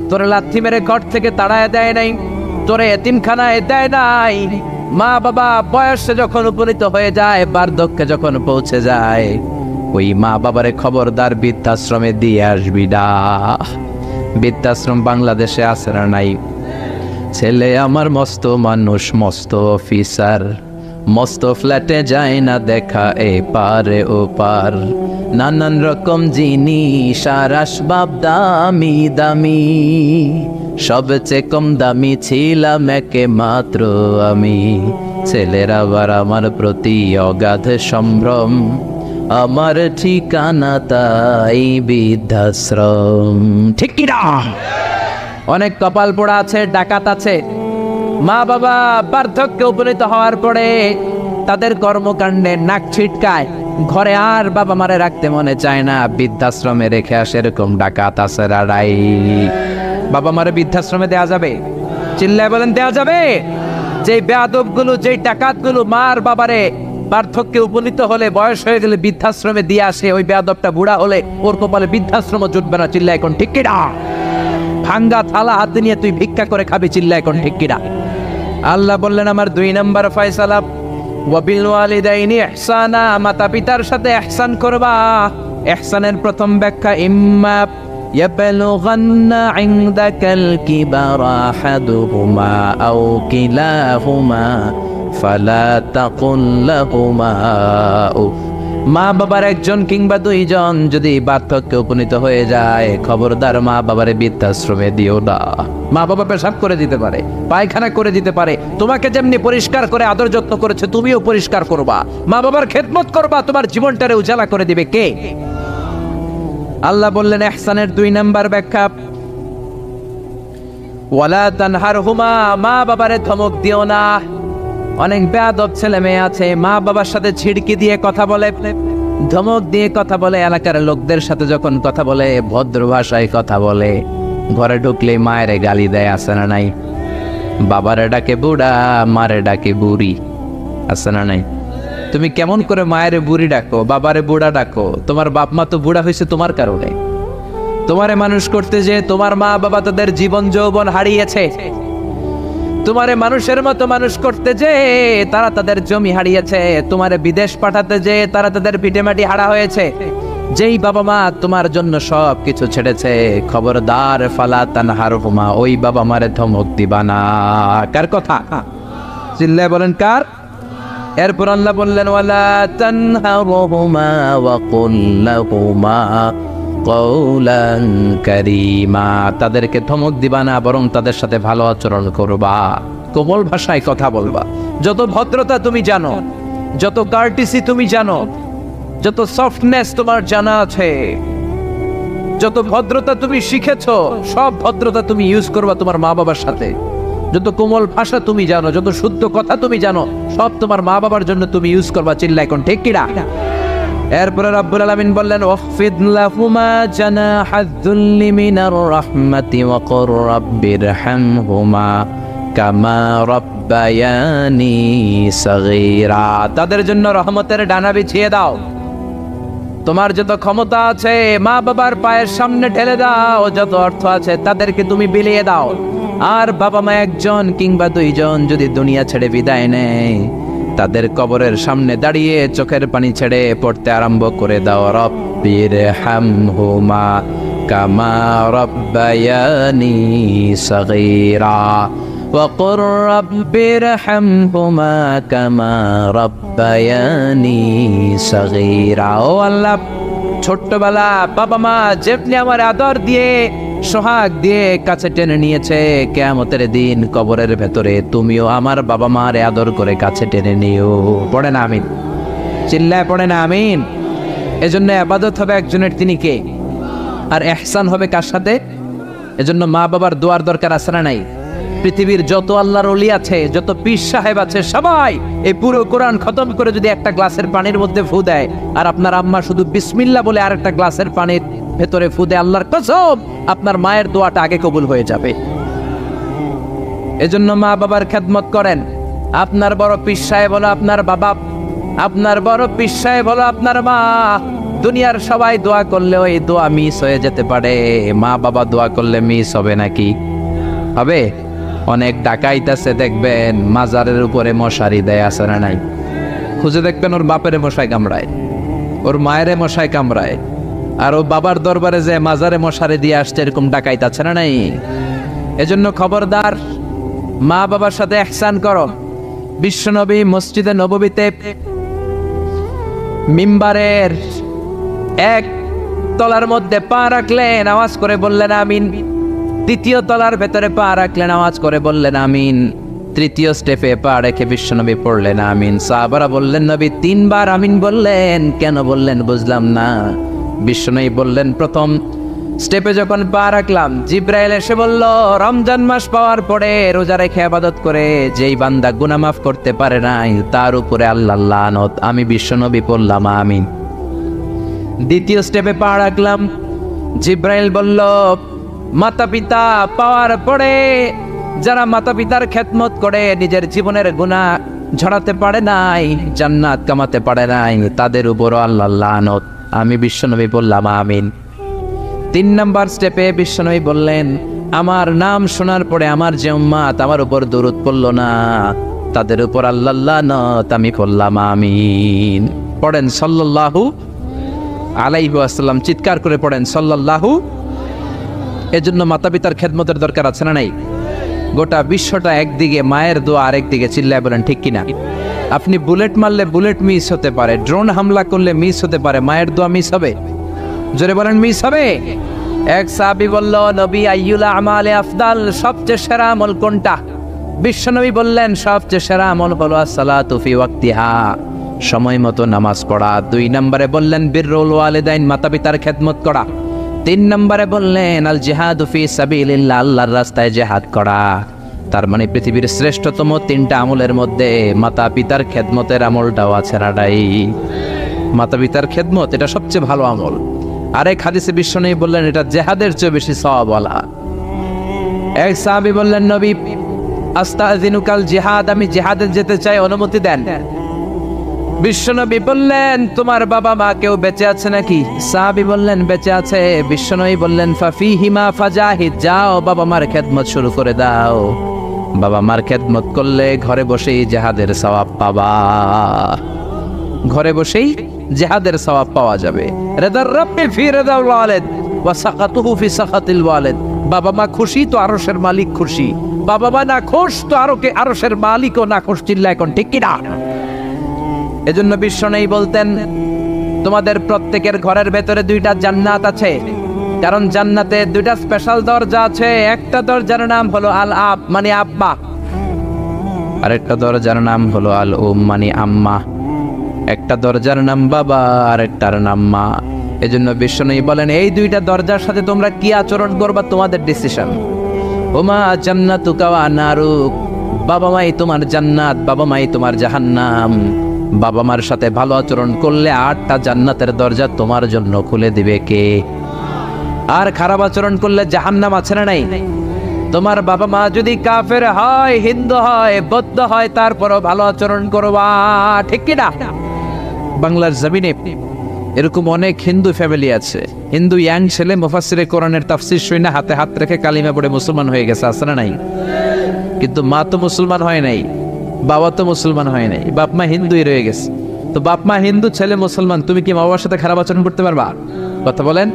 Speaker 1: তোরে লাথি মেরে ঘর থেকে তাড়ায় দেয় নাই, তোরে এতিমখানায় দেয় নাই। মা বাবা বয়সে যখন উপনীত হয়ে যায়, বার্ধক্যে যখন পৌঁছে যায়, ওই মা বাবারে খবরদার বৃদ্ধাশ্রমে দিয়ে আসবি না। বৃদ্ধাশ্রম বাংলাদেশে আছে না নাই? ছেলে আমার মস্ত মানুষ, মস্ত অফিসার, মস্ত ফ্ল্যাটে যায় না দেখা এ পারে ও পার, নানান রকম জিনিস আর আসবাব দামি দামি, সবচেয়ে কম দামি ছিলাম একে মাত্র আমি। ছেলের আবার আমার প্রতি অগাধ সম্ভ্রম, আমার ঠিকানা তাই বৃদ্ধাশ্রম। ঠিক কি না? অনেক কপাল পোড়া আছে, ডাকাত আছে, মা বাবা বার্ধক্যে উপনীত হওয়ার পরে তাদের কর্মকাণ্ডে নাক ছিটকায়, ঘরে আর বাবা মারে রাখতে মনে চায় না, বৃদ্ধাশ্রমে রেখে আসে। এরকম ডাকাত আছে রাড়াই। বাবা মারে বৃদ্ধাশ্রমে দেয়া যাবে? চিল্লায় বলেন দেয়া যাবে? যেই বেয়াদব গুলো, যেই ডাকাত গুলো মার বাবারে বার্ধক্যে উপনীত হলে, বয়স হয়ে গেলে বৃদ্ধাশ্রমে দিয়ে আসে, ওই বেয়াদবটা বুড়া হলে ওর কপালে বৃদ্ধাশ্রম জুটবে না। চিল্লায় এখন ঠিক কিনা? ভাঙ্গা থালা হাতে নিয়ে তুই ভিক্ষা করে খাবি। চিল্লায় এখন ঠিক কিনা? আল্লাহ বললেন আমার 2 নম্বর ফয়সালা, ওয়াবিল ওয়ালিদাইনি ইহসানা, মাতা পিতার সাথে ইহসান করবা। ইহসানের প্রথম ব্যাখ্যা, ইম্মা ইয়াবলুগান্না ইনদাকাল কিবারা আহাদুহুমা আও কিলাহুমা ফালা তাকুল লাহুমা উফ। মা বাবার একজন কিংবা 2 জন যদি বার্ধক্যে উপনীত হয়ে যায়, খবরদার মা বাবারে বৃদ্ধাশ্রমে দিও না। মা বাবা পেশাব করে দিতে পারে, পায়খানা করে দিতে পারে, তোমাকে যেমনি পরিষ্কার করে আদর যত্ন করেছে তুমিও পরিষ্কার করবা, মা বাবার খেদমত করবা, তোমার জীবনটারে উজালা করে দিবে কে? আল্লাহ বললেন ইহসানের 2 নাম্বার ব্যাখ্যা, ওয়ালা তানহারহুমা, মা বাবারে ধমক দিও না। অনেক বেয়াদব ছেলে মেয়ে আছে, মা বাবার সাথে ঝিড়কি দিয়ে কথা বলে, ধমক দিয়ে কথা বলে, এলাকার লোকদের সাথে যখন কথা বলে ভদ্র ভাষায় কথা বলে, ঘরে ঢুকলে মায়েরে গালি দেয়, আছে না নাই? বাবারে ডাকে বুড়া, মারে ডাকে বুড়ি, আছে না নাই? তুমি কেমন করে মায়েরে বুড়ি ডাকো, বাবারে বুড়া ডাকো? তোমার বাপ মা তো বুড়া হয়েছে তোমার কারণে। তোমারে মানুষ করতে যে তোমার মা বাবা তাদের জীবন যৌবন হারিয়েছে, তোমারে মানুষের মতো মানুষ করতে যে তারা তাদের জমি হারিয়েছে, তোমারে বিদেশ পাঠাতে যে তারা তাদের ভিটেমাটি হারা হয়েছে। যেই বাবা মা তোমার জন্য সব কিছু ছেড়েছে, খবরদার ফালা তানহারহুমা, ওই বাবা মারে ধমক দিবা না। কার কথা? চিল্লায় বলেন কার? এরপর আল্লাহ বললেন ওয়ালা তানহারহুমা ওয়া কুল লাহুমা কওলান কারীমা, তাদেরকে ধমক দিবা না, বরং তাদের সাথে ভালো আচরণ করবা, কোমল ভাষায় কথা বলবা। যত ভদ্রতা তুমি জানো, যত কার্টিসি তুমি জানো, যত সফটনেস তোমার জানা আছে, যত ভদ্রতা তুমি শিখেছো, সব ভদ্রতা তুমি ইউজ করবা তোমার মা বাবার সাথে। যত কোমল ভাষা তুমি জানো, যত শুদ্ধ কথা তুমি জানো, সব তোমার মা বাবার জন্য তুমি ইউজ করবা। চিল্লায় এখন ঠিক কিনা? এরপরে রব্বুল আলামিন বললেন ওয়াখফিদ লাহুমা জানাহায যুল্লি মিনার রাহমাতি ওয়া কুর রাব্বিরহামহুমা কামা রাব্বায়ানি সাগীরা, তাদের জন্য রহমতের ডানা বিছিয়ে দাও। তোমার যত ক্ষমতা আছে মা বাবার পায়ের সামনে ঢেলে দাও, যত অর্থ আছে তাদেরকে তুমি বিলিয়ে দাও। আর বাবা মা 1 জন কিংবা 2 জন যদি দুনিয়া ছেড়ে বিদায় নেয়, তাদের কবরের সামনে দাঁড়িয়ে চোখের পানি ছেড়ে পড়তে আরম্ভ করে দাও, রব্বিরহামহুমা কামা রাব্বায়ানি সাগীরা ওয়া কুর রাব্বিরহামহুমা কামা রাব্বায়ানি সাগীরা। ও আল্লাহ, ছোট্টবেলা বাবা মা যেমনি আমার আদর দিয়ে সোহাগ দিয়ে কাছে টেনে নিয়েছে, কিয়ামতের দিন কবরের ভেতরে তুমিও আমার বাবা মারে আদর করে কাছে টেনে নিও। পড়ে না আমিন? চিল্লায় পড়ে না আমিন? এজন্য ইবাদত হবে একজনের, তিনি কে? আর ইহসান হবে কার সাথে? এজন্য মা বাবার দোয়ার দরকার আছে না নাই? পৃথিবীর যত আল্লাহর ওলি আছে, যত পীর সাহেব আছে, সবাই এই পুরো কোরআন খতম করে যদি একটা গ্লাসের পানির মধ্যে ফু দেয়, আর আপনার আম্মা শুধু বিসমিল্লাহ বলে আরেকটা গ্লাসের পানির ভেতরে ফু দেয়, আল্লাহর কসম আপনার মায়ের দোয়াটা আগে কবুল হয়ে যাবে। এজন্য মা বাবার খেদমত করেন। আপনার বড় পীর সাহেব হলো আপনার বাবা, আপনার বড় পীর সাহেব হলো আপনার মা। দুনিয়ার সবাই দোয়া করলে ওই দোয়া মিস হয়ে যেতে পারে, মা বাবা দোয়া করলে মিস হবে নাকি? হবে? অনেক ডাকাইত আছে দেখবেন মাজারের উপরে মশারি দেয়, আছে না নাই? খুঁজে দেখবেন ওর বাপেরে মশাই কামড়ায়, ওর মায়েরে মশাই কামড়ায়, আর ও বাবার দরবারে যে মাজারে মশারি দিয়ে আসছে, এরকম ডাকাইত আছে না নাই? এজন্য খবরদার, মা বাবার সাথে ইহসান করো। বিশ্বনবী মসজিদে নববীতে মিম্বারের এক তলার মধ্যে পা রাখলেন, আওয়াজ করে বললেন আমিন। দ্বিতীয় তলার ভেতরে পা রাখলেন, আওয়াজ করে বললেন আমিন। তৃতীয় স্টেপে পা রেখে বিশ্বনবী পড়লেন আমিন। সাহাবারা বললেন নবী 3 বার আমিন বললেন, কেন বললেন বুঝলাম না। বিশ্বনবী বললেন প্রথম স্টেপে যখন পা রাখলাম, জিব্রাইল এসে বলল রমজান মাস পাওয়ার পরে রোজা রেখে ইবাদত করে যেই বান্দা গুনাহ মাফ করতে পারে নাই তার উপরে আল্লাহর লানত। আমি বিশ্বনবী পড়লাম আমিন। দ্বিতীয় স্টেপে পা রাখলাম, জিব্রাইল বলল মাতা পিতা পাওয়ার পরে যারা মাতা পিতার খেদমত করে নিজের জীবনের গুনাহ ঝরাতে পারে নাই, জান্নাত কামাতে পারে নাই, তাদের উপরও আল্লাহর লানত। আমি বিশ্বনবী বললাম আমিন। 3 নাম্বার স্টেপে বিশ্বনবী বললেন আমার নাম শোনার পরে আমার যে উম্মত আমার উপর দরুদ পড়ল না তাদের উপর আল্লাহর লানত। আমি বললাম আমিন। পড়েন সাল্লাল্লাহু আলাইহি ওয়াসাল্লাম, চিৎকার করে পড়েন সাল্লাল্লাহু। এজন্য মাতা পিতার খেদমতের দরকার আছে না নাই? গোটা বিশ্বটা একদিকে, মায়ের দোয়া আরেকদিকে। চিল্লায় বলেন ঠিক কিনা? আপনি বুলেট মারলে বুলেট মিস হতে পারে, ড্রোন হামলা করলে মিস হতে পারে, মায়ের দোয়া মিস হবে? জোরে বলেন মিস হবে? এক সাহাবী বলল নবী আইয়ুল আমালে আফদাল, সবচেয়ে সেরা আমল কোনটা? বিশ্বনবী বললেন সবচেয়ে সেরা আমল হলো আসসালাতু ফি ওয়াক্তিহা, সময় মতো নামাজ পড়া। 2 নম্বরে বললেন বিররুল ওয়ালিদাইন, মাতা পিতার খেদমত করা। 3 নম্বরে বললেন আল জিহাদু ফি সাবিলিল্লাহ, আল্লাহর রাস্তায় জিহাদ করা। তার মানে পৃথিবীর শ্রেষ্ঠতম 3টা আমলের মধ্যে মাতা পিতার খেদমতের আমলটাও আছে রাডাই। মাতা পিতার খেদমত এটা সবচেয়ে ভালো আমল। আরেক হাদিসে বিশ্বনবী বললেন এটা জিহাদের চেয়ে বেশি সওয়াবওয়ালা। এক সাহাবী বললেন নবী আস্তাযিনুকাল জিহাদ, আমি জিহাদে যেতে চাই, অনুমতি দেন। বিশ্বনবী বললেন তোমার বাবা মা কেউ বেঁচে আছে নাকি? সাহাবী বললেন বেঁচে আছে। বিশ্বনবী বললেন ফাফিহিমা ফাজাহিদ, যাও বাবা মার খেদমত শুরু করে দাও। বাবা মার খেদমত করলে ঘরে বসেই জিহাদের সওয়াব পাবা, ঘরে বসেই জিহাদের সওয়াব পাওয়া যাবে। রিদার রাব্বি ফি রিদাল ওয়ালিদ ওয়া সাকাতুহু ফি সাকাতিল ওয়ালিদ, বাবা মা খুশি তো আরশের মালিক খুশি, বাবা মা না খুশ তো আরশের মালিকও না খুশ। চিল্লা এখন ঠিক কি না? এজন্য বিশ্বনবী বলতেন তোমাদের প্রত্যেকের ঘরের ভেতরে 2টা জান্নাত আছে, কারণ জান্নাতে 2টা স্পেশাল দরজা আছে। একটা দরজার নাম হলো আল আব মানে আব্বা, আরেকটা দরজার নাম হলো আল উম মানে আম্মা। একটা দরজার নাম বাবা, আরেকটার নাম মা। এজন্য বিশ্বনবী বলেন এই 2টা দরজার সাথে তোমরা কি আচরণ করবা তোমাদের ডিসিশন। ওমা জান্নাতুকা ওয়া নারুক, বাবা মাই তোমার জান্নাত, বাবা মাই তোমার জাহান্নাম। বাবা মার সাথে ভালো আচরণ করলে 8টা জান্নাতের দরজা তোমার জন্য খুলে দিবে কে? আর খারাপ আচরণ করলে জাহান্নাম আছে না নাই? তোমার বাবা মা যদি কাফের হয়, হিন্দু হয়, বৌদ্ধ হয়, তারপরও ভালো আচরণ করবা, ঠিক কি না? বাংলার জমিনে এরকম অনেক হিন্দু ফ্যামিলি আছে, হিন্দু ইয়াং ছেলে মুফাসসিরে কোরআনের তাফসীর শুনে হাতে হাত রেখে কালিমা পড়ে মুসলমান হয়ে গেছে, আছে না নাই? কিন্তু মা তো মুসলমান হয় নাই, বাবা তো মুসলমান হয় নাই, বাপ মা হিন্দুই রয়ে গেছে। তো বাপ মা হিন্দু, ছেলে মুসলমান, তুমি কি মা বাবার সাথে খারাপ আচরণ করতে পারবা? কথা বলেন।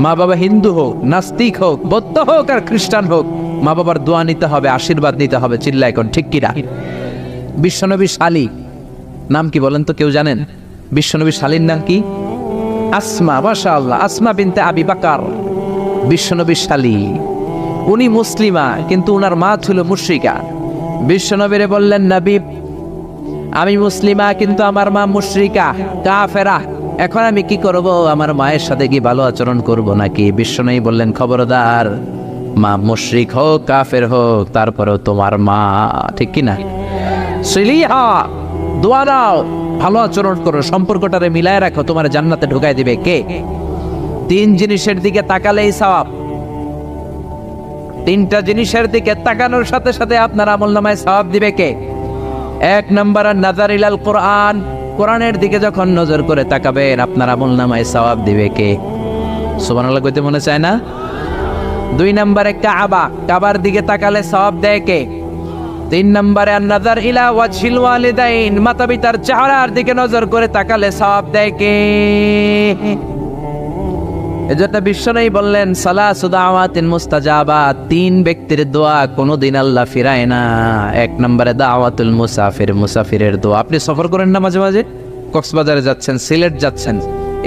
Speaker 1: মা বাবা হিন্দু হোক, নাস্তিক হোক, বৌদ্ধ হোক আর খ্রিস্টান হোক, মা বাবার দোয়া নিতে হবে, আশীর্বাদ নিতে হবে। চিল্লা এখন ঠিক কিনা? বিশ্বনবী শালী নাম কি বলেন তো? কেউ জানেন বিশ্বনবী শালীর নাম কি? আসমা। মাশাআল্লাহ, আসমা বিনতে আবি বকর বিশ্বনবী শালী। উনি মুসলিমা কিন্তু উনার মা ছিল মুশরিকা। বিশ্বনবীরে বললেন নবী আমি মুসলিমা কিন্তু আমার মা মুশরিকা কাফেরা, এখন আমি কি করব? আমার মায়ের সাথে কি ভালো আচরণ করব নাকি? বিশ্বনবী বললেন খবরদার, মা মুশরিক হোক কাফের হোক তারপরেও তোমার মা, ঠিক কি না? সিলিহা, দোয়া দাও, ভালো আচরণ করো, সম্পর্কটারে মিলায় রাখো, তোমার জান্নাতে ঢুকাই দিবে কে? 3 জিনিসের দিকে তাকালেই সওয়াব। 3টা জিনিসের দিকে তাকানোর সাথে সাথে আপনার আমলনামায় সওয়াব দিবে কে? 1 নম্বর নাযার ইলাল কোরআন, কোরআনের দিকে যখন নজর করে তাকাবেন আপনার আমলনামায় সওয়াব দিবে কে? সুবহানাল্লাহ কইতে মনে চায় না? 2 নম্বরে কাবা, কাবার দিকে তাকালে সওয়াব দেয় কে? 3 নম্বরে নাযার ইলা ওয়াজহিল ওয়ালিদাইন, মাতা পিতার চেহারার দিকে নজর করে তাকালে সওয়াব দেয় কে? এজন্য বিশ্বনবী বললেন সালাসু দাওয়াতিন মুস্তাজাবাত, 3 ব্যক্তির দোয়া কোনোদিন আল্লাহ ফিরায় না। 1 নম্বরে দাওয়াতুল মুসাফির, মুসাফিরের দোয়া। আপনি সফর করেন না মাঝে মাঝে, কক্সবাজারে যাচ্ছেন, সিলেট যাচ্ছেন,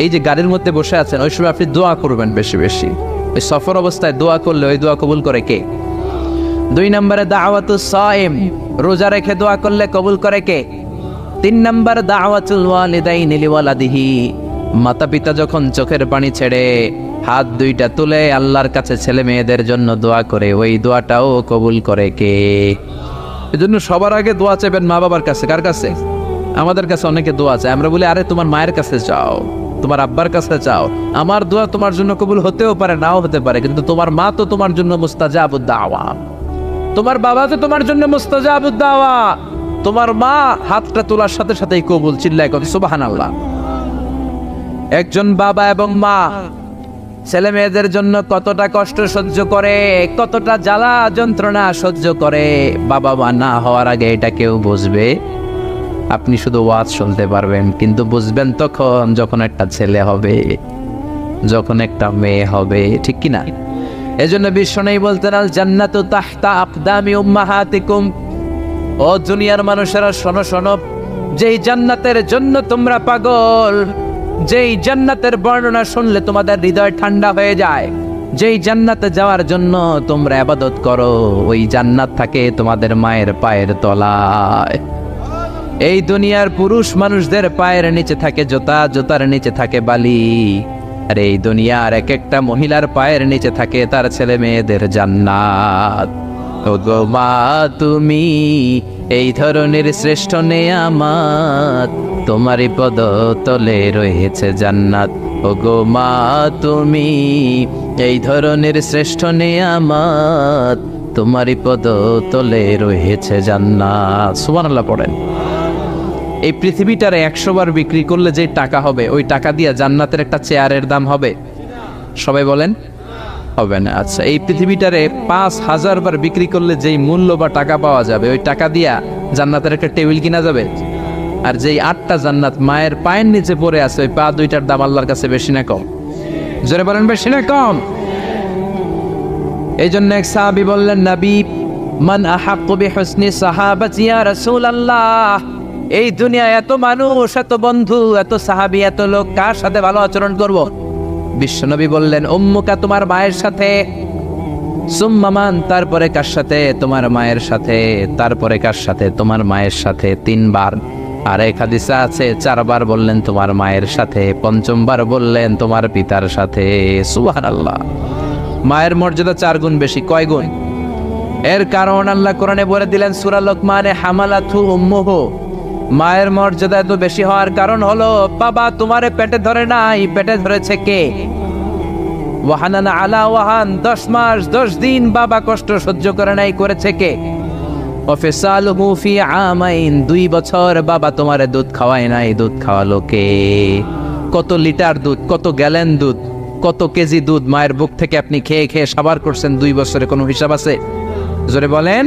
Speaker 1: এই যে গাড়ির মধ্যে বসে আছেন, ওই সময় আপনি দোয়া করবেন বেশি বেশি। ওই সফর অবস্থায় দোয়া করলে ওই দোয়া কবুল করে কে? 2 নম্বরে দাওয়াতুস সাইম, রোজা রেখে দোয়া করলে কবুল করে কে? 3 নম্বর দাওয়াতুল ওয়ালিদাইনি লিওয়ালাদিহি, মাতা পিতা যখন চোখের পানি ছেড়ে হাত 2টা তুলে আল্লাহর কাছে ছেলে মেয়েদের জন্য দোয়া করে, ওই দোয়াটাও কবুল করে কে? এজন্য সবার আগে দোয়া চাইবেন মা বাবার কাছে। কার কাছে? আমাদের কাছে অনেকে দোয়া চায়, আমরা বলি আরে তোমার মায়ের কাছে চাও, তোমার আব্বার কাছে চাও। আমার দোয়া তোমার জন্য কবুল হতেও পারে, নাও হতে পারে, কিন্তু তোমার মা তো তোমার জন্য মুস্তাজাবুদ দাওয়া, তোমার বাবা তো তোমার জন্য মুস্তাজাবুদ দাওয়া। তোমার মা হাতটা তোলার সাথে সাথেই কবুল। চিল্লায় কত সুবহানাল্লাহ। একজন বাবা এবং মা ছেলে মেয়েদের জন্য কতটা কষ্ট সহ্য করে, কতটা জ্বালা যন্ত্রণা সহ্য করে, বাবা মা না হওয়ার আগে এটা কেউ বুঝবে? আপনি শুধু ওয়াজ শুনতে পারবেন, কিন্তু বুঝবেন তখন যখন একটা ছেলে হবে, যখন একটা মেয়ে হবে, ঠিক কি না? এজন্য বিশ্বনবী বলতেন আল জান্নাতু তাহতা আকদামি উম্মাহাতিকুম। ও দুনিয়ার মানুষেরা শোনো শোনো, যেই জান্নাতের জন্য তোমরা পাগল, যেই জান্নাতের বর্ণনা শুনলে তোমাদের হৃদয় ঠান্ডা হয়ে যায়, যেই জান্নাতে যাওয়ার জন্য তোমরা ইবাদত করো, ওই জান্নাত থাকে তোমাদের মায়ের পায়ের তলায়। এই দুনিয়ার পুরুষ মানুষদের পায়ের নিচে থাকে জুতা, জুতার নিচে থাকে বালি, আর এই দুনিয়ার এক একটা মহিলার পায়ের নিচে থাকে তার ছেলে মেয়েদের জান্নাত। ওগো মা তুমি এই ধরনের শ্রেষ্ঠ নেয়ামত, তোমারই পদ তলে রয়েছে জান্নাত। ওগো মা তুমি এই ধরনের শ্রেষ্ঠ নেয়ামত, তোমারই পদ তলে রয়েছে জান্নাত। সুবহানাল্লাহ পড়েন। এই পৃথিবীটারে 100 বার বিক্রি করলে যে টাকা হবে, ওই টাকা দিয়ে জান্নাতের একটা চেয়ারের দাম হবে? সবাই বলেন হবে না। আচ্ছা, এই পৃথিবীটারে 5000 বার বিক্রি করলে যেই মূল্য বা টাকা পাওয়া যাবে, ওই টাকা দিয়া জান্নাতের একটা টেবিল কিনা যাবে? আর যেই 8টা জান্নাত মায়ের পায়ের নিচে পড়ে আছে, ওই পা 2টার দাম আল্লাহর কাছে বেশি না কম? জোরে বলেন বেশি না কম? এই জন্য এক সাহাবী বললেন, নবী মান আহাক্কু বিহুসনি সাহাবাতি ইয়া রাসূলুল্লাহ, এই দুনিয়ায় এত মানুষ, এত বন্ধু, এত সাহাবী, এত লোক, কার সাথে ভালো আচরণ করব? বিশ্বনবী বললেন উম্মুকা, তোমার মায়ের সাথে। সুম্মা মান, তারপরে কার সাথে? তোমার মায়ের সাথে। তারপরে কার সাথে? তোমার মায়ের সাথে। 3 বার। আর এক হাদিসে আছে 4 বার বললেন তোমার মায়ের সাথে, 5ম বার বললেন তোমার পিতার সাথে। সুবহানাল্লাহ। মায়ের মর্যাদা 4 গুণ বেশি। কয় গুণ? এর কারণ আল্লাহ কোরআনে বলে দিলেন সূরা লোকমানে, হামালাতু উম্মুহু, মায়ের মর্যাদা এত বেশি হওয়ার কারণ হলো বাবা তোমারে পেটে ধরে নাই, পেটে ধরেছে কে? ওয়াহানানা আলা ওয়াহান, 10 মাস 10 দিন বাবা কষ্ট সহ্য করে নাই, করেছে কে? ওয়াফিসালুহু ফি আমাইন, 2 বছর বাবা তোমারে দুধ খাওয়ায় নাই, দুধ খাওয়ালো কে? কত লিটার দুধ, কত গ্যালন দুধ, কত কেজি দুধ মায়ের বুক থেকে আপনি খেয়ে খেয়ে সাবার করছেন 2 বছরে, কোনো হিসাব আছে? জোরে বলেন।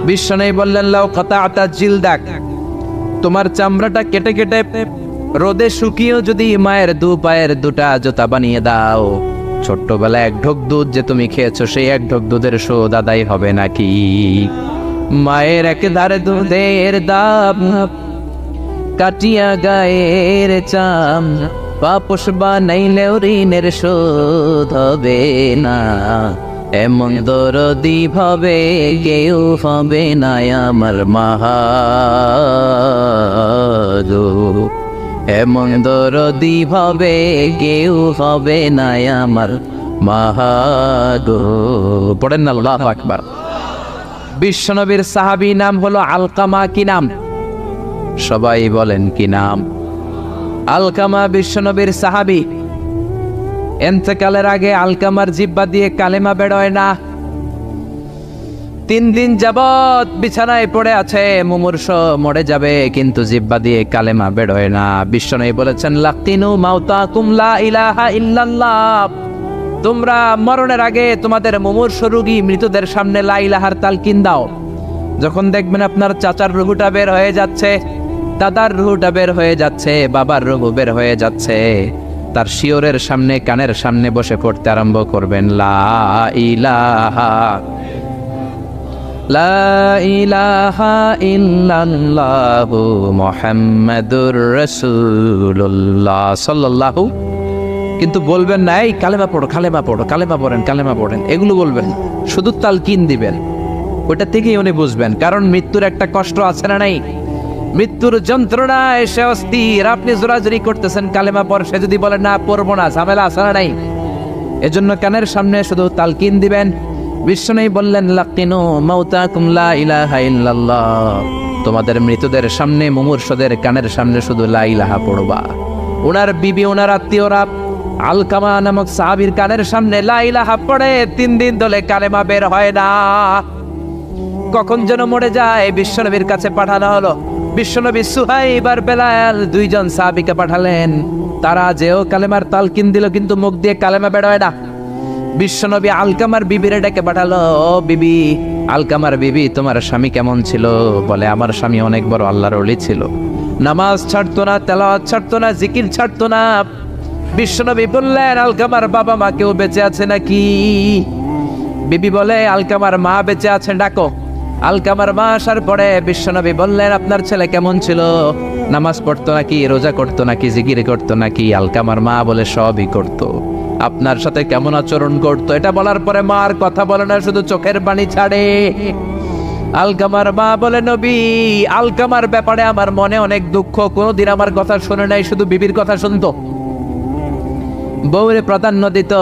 Speaker 1: বিশ্বনবী বললেন লাউ কাতাআতা জিলদাক, তোমার চামড়াটা কেটে কেটে রোদে শুকিয়েও যদি মায়ের 2 পায়ের 2টা জুতা বানিয়ে দাও, ছোট্টবেলায় 1 ঢোক দুধ যে তুমি খেয়েছো, সেই 1 ঢোক দুধের শোধ আদায় হবে নাকি? মায়ের একেধারে দুধের দাম, কাটিয়া গায়ের চাম, পাপস বানাইলেও ঋণের শোধ হবে না। এমন দরদি ভাবে কেউ হবে না আমার মাহাদো, এমন দরদি ভাবে কেউ হবে না আমার মাহাদো। পড়েন না আল্লাহু আকবার। বিশ্বনবীর সাহাবী নাম হলো আলকামা। কি নাম? সবাই বলেন কি নাম? আলকামা বিশ্বনবীর সাহাবী। এন্তেকালের আগে আলকামার জিহ্বা দিয়ে কালেমা বেরোয় না। 3 দিন যাবত বিছানায় পড়ে আছে, মুমূর্ষ, মরে যাবে, কিন্তু জিহ্বা দিয়ে কালেমা বেরোয় না। বিশ্বনবী বলেছেন লাকিনু মাউতাকুম লা ইলাহা ইল্লাল্লাহ, তোমরা মরণের আগে তোমাদের মুমূর্ষ রোগী মৃতদের সামনে লা ইলাহার তালকিন দাও। যখন দেখবেন আপনার চাচার রুহুটা বের হয়ে যাচ্ছে, দাদার রুহুটা বের হয়ে যাচ্ছে, বাবার রুহু বের হয়ে যাচ্ছে, তার শিওরের সামনে, কানের সামনে বসে পড়তে আরম্ভ করবেন, লা ইলাহা লা ইলাহা ইল্লাল্লাহু মুহাম্মাদুর রাসূলুল্লাহ সাল্লাল্লাহু। কিন্তু বলবেন না এই কালেমা পড়ো, কালেমা পড়ো, কালেমা পড়েন, কালেমা পড়েন, এগুলো বলবেন, শুধু তালকিন দিবেন। ওটা থেকেই উনি বুঝবেন, কারণ মৃত্যুর একটা কষ্ট আছে না নাই? মৃত্যুর যন্ত্রণায় সে অস্থির, আপনি জোরাজুরি করতেছেন কালেমা পড়, সে যদি বলে না পড়বো না, ঝামেলা আছে না নাই? এজন্য কানের সামনে শুধু তালকিন দিবেন। বিষ্ণু বললেন, লাকিনু মাউতাকুম লা ইলাহা ইল্লাল্লাহ, তোমাদের মৃতদের সামনে, মুমূর্ষদের কানের সামনে শুধু লা ইলাহা পড়বা। ওনার বিবি, ওনার আত্মীয়রা আলকামা নামক সাহাবীর কানের সামনে লা ইলাহা পড়ে 3 দিন ধরে কালেমা বের হয় না। কখন যেন মরে যায়, বিশ্বনবীর কাছে পাঠানো হলো। বিশ্বনবী সুহাইব আর বেলাল 2 জন সাহাবীকে পাঠালেন, তারা যেও কালেমার তালকিন দিল, কিন্তু মুখ দিয়ে কালেমা বের হয় না। বিশ্বনবী আলকামার বিবিরে ডেকে পাঠালো, ও বিবি, আলকামার বিবি, তোমার স্বামী কেমন ছিল? বলে, আমার স্বামী অনেক বড় আল্লাহর ওলি ছিল, নামাজ ছাড়তো না, তেলাওয়াত ছাড়তো না, জিকির ছাড়তো না। বিশ্বনবী বললেন, আলকামার বাবা মা কেউ বেঁচে আছে নাকি? বিবি বলে, আলকামার মা বেঁচে আছেন, ডাকো। আলকামার মা আসার পরে বিশ্বনবী বললেন, আপনার ছেলে কেমন ছিল? নামাজ পড়তো নাকি, রোজা করতো নাকি, জিকির করতো নাকি? আলকামার মা বলে, সবই করতো। আপনার সাথে কেমন আচরণ করতো? এটা বলার পরে মা আর কথা বলে না, শুধু চোখের পানি ছাড়ে। আলকামার মা বলে, নবী, আলকামার ব্যাপারে আমার মনে অনেক দুঃখ, কোনোদিন আমার কথা শুনে নাই, শুধু বিবির কথা শুনতো, বউরে প্রাধান্য দিত,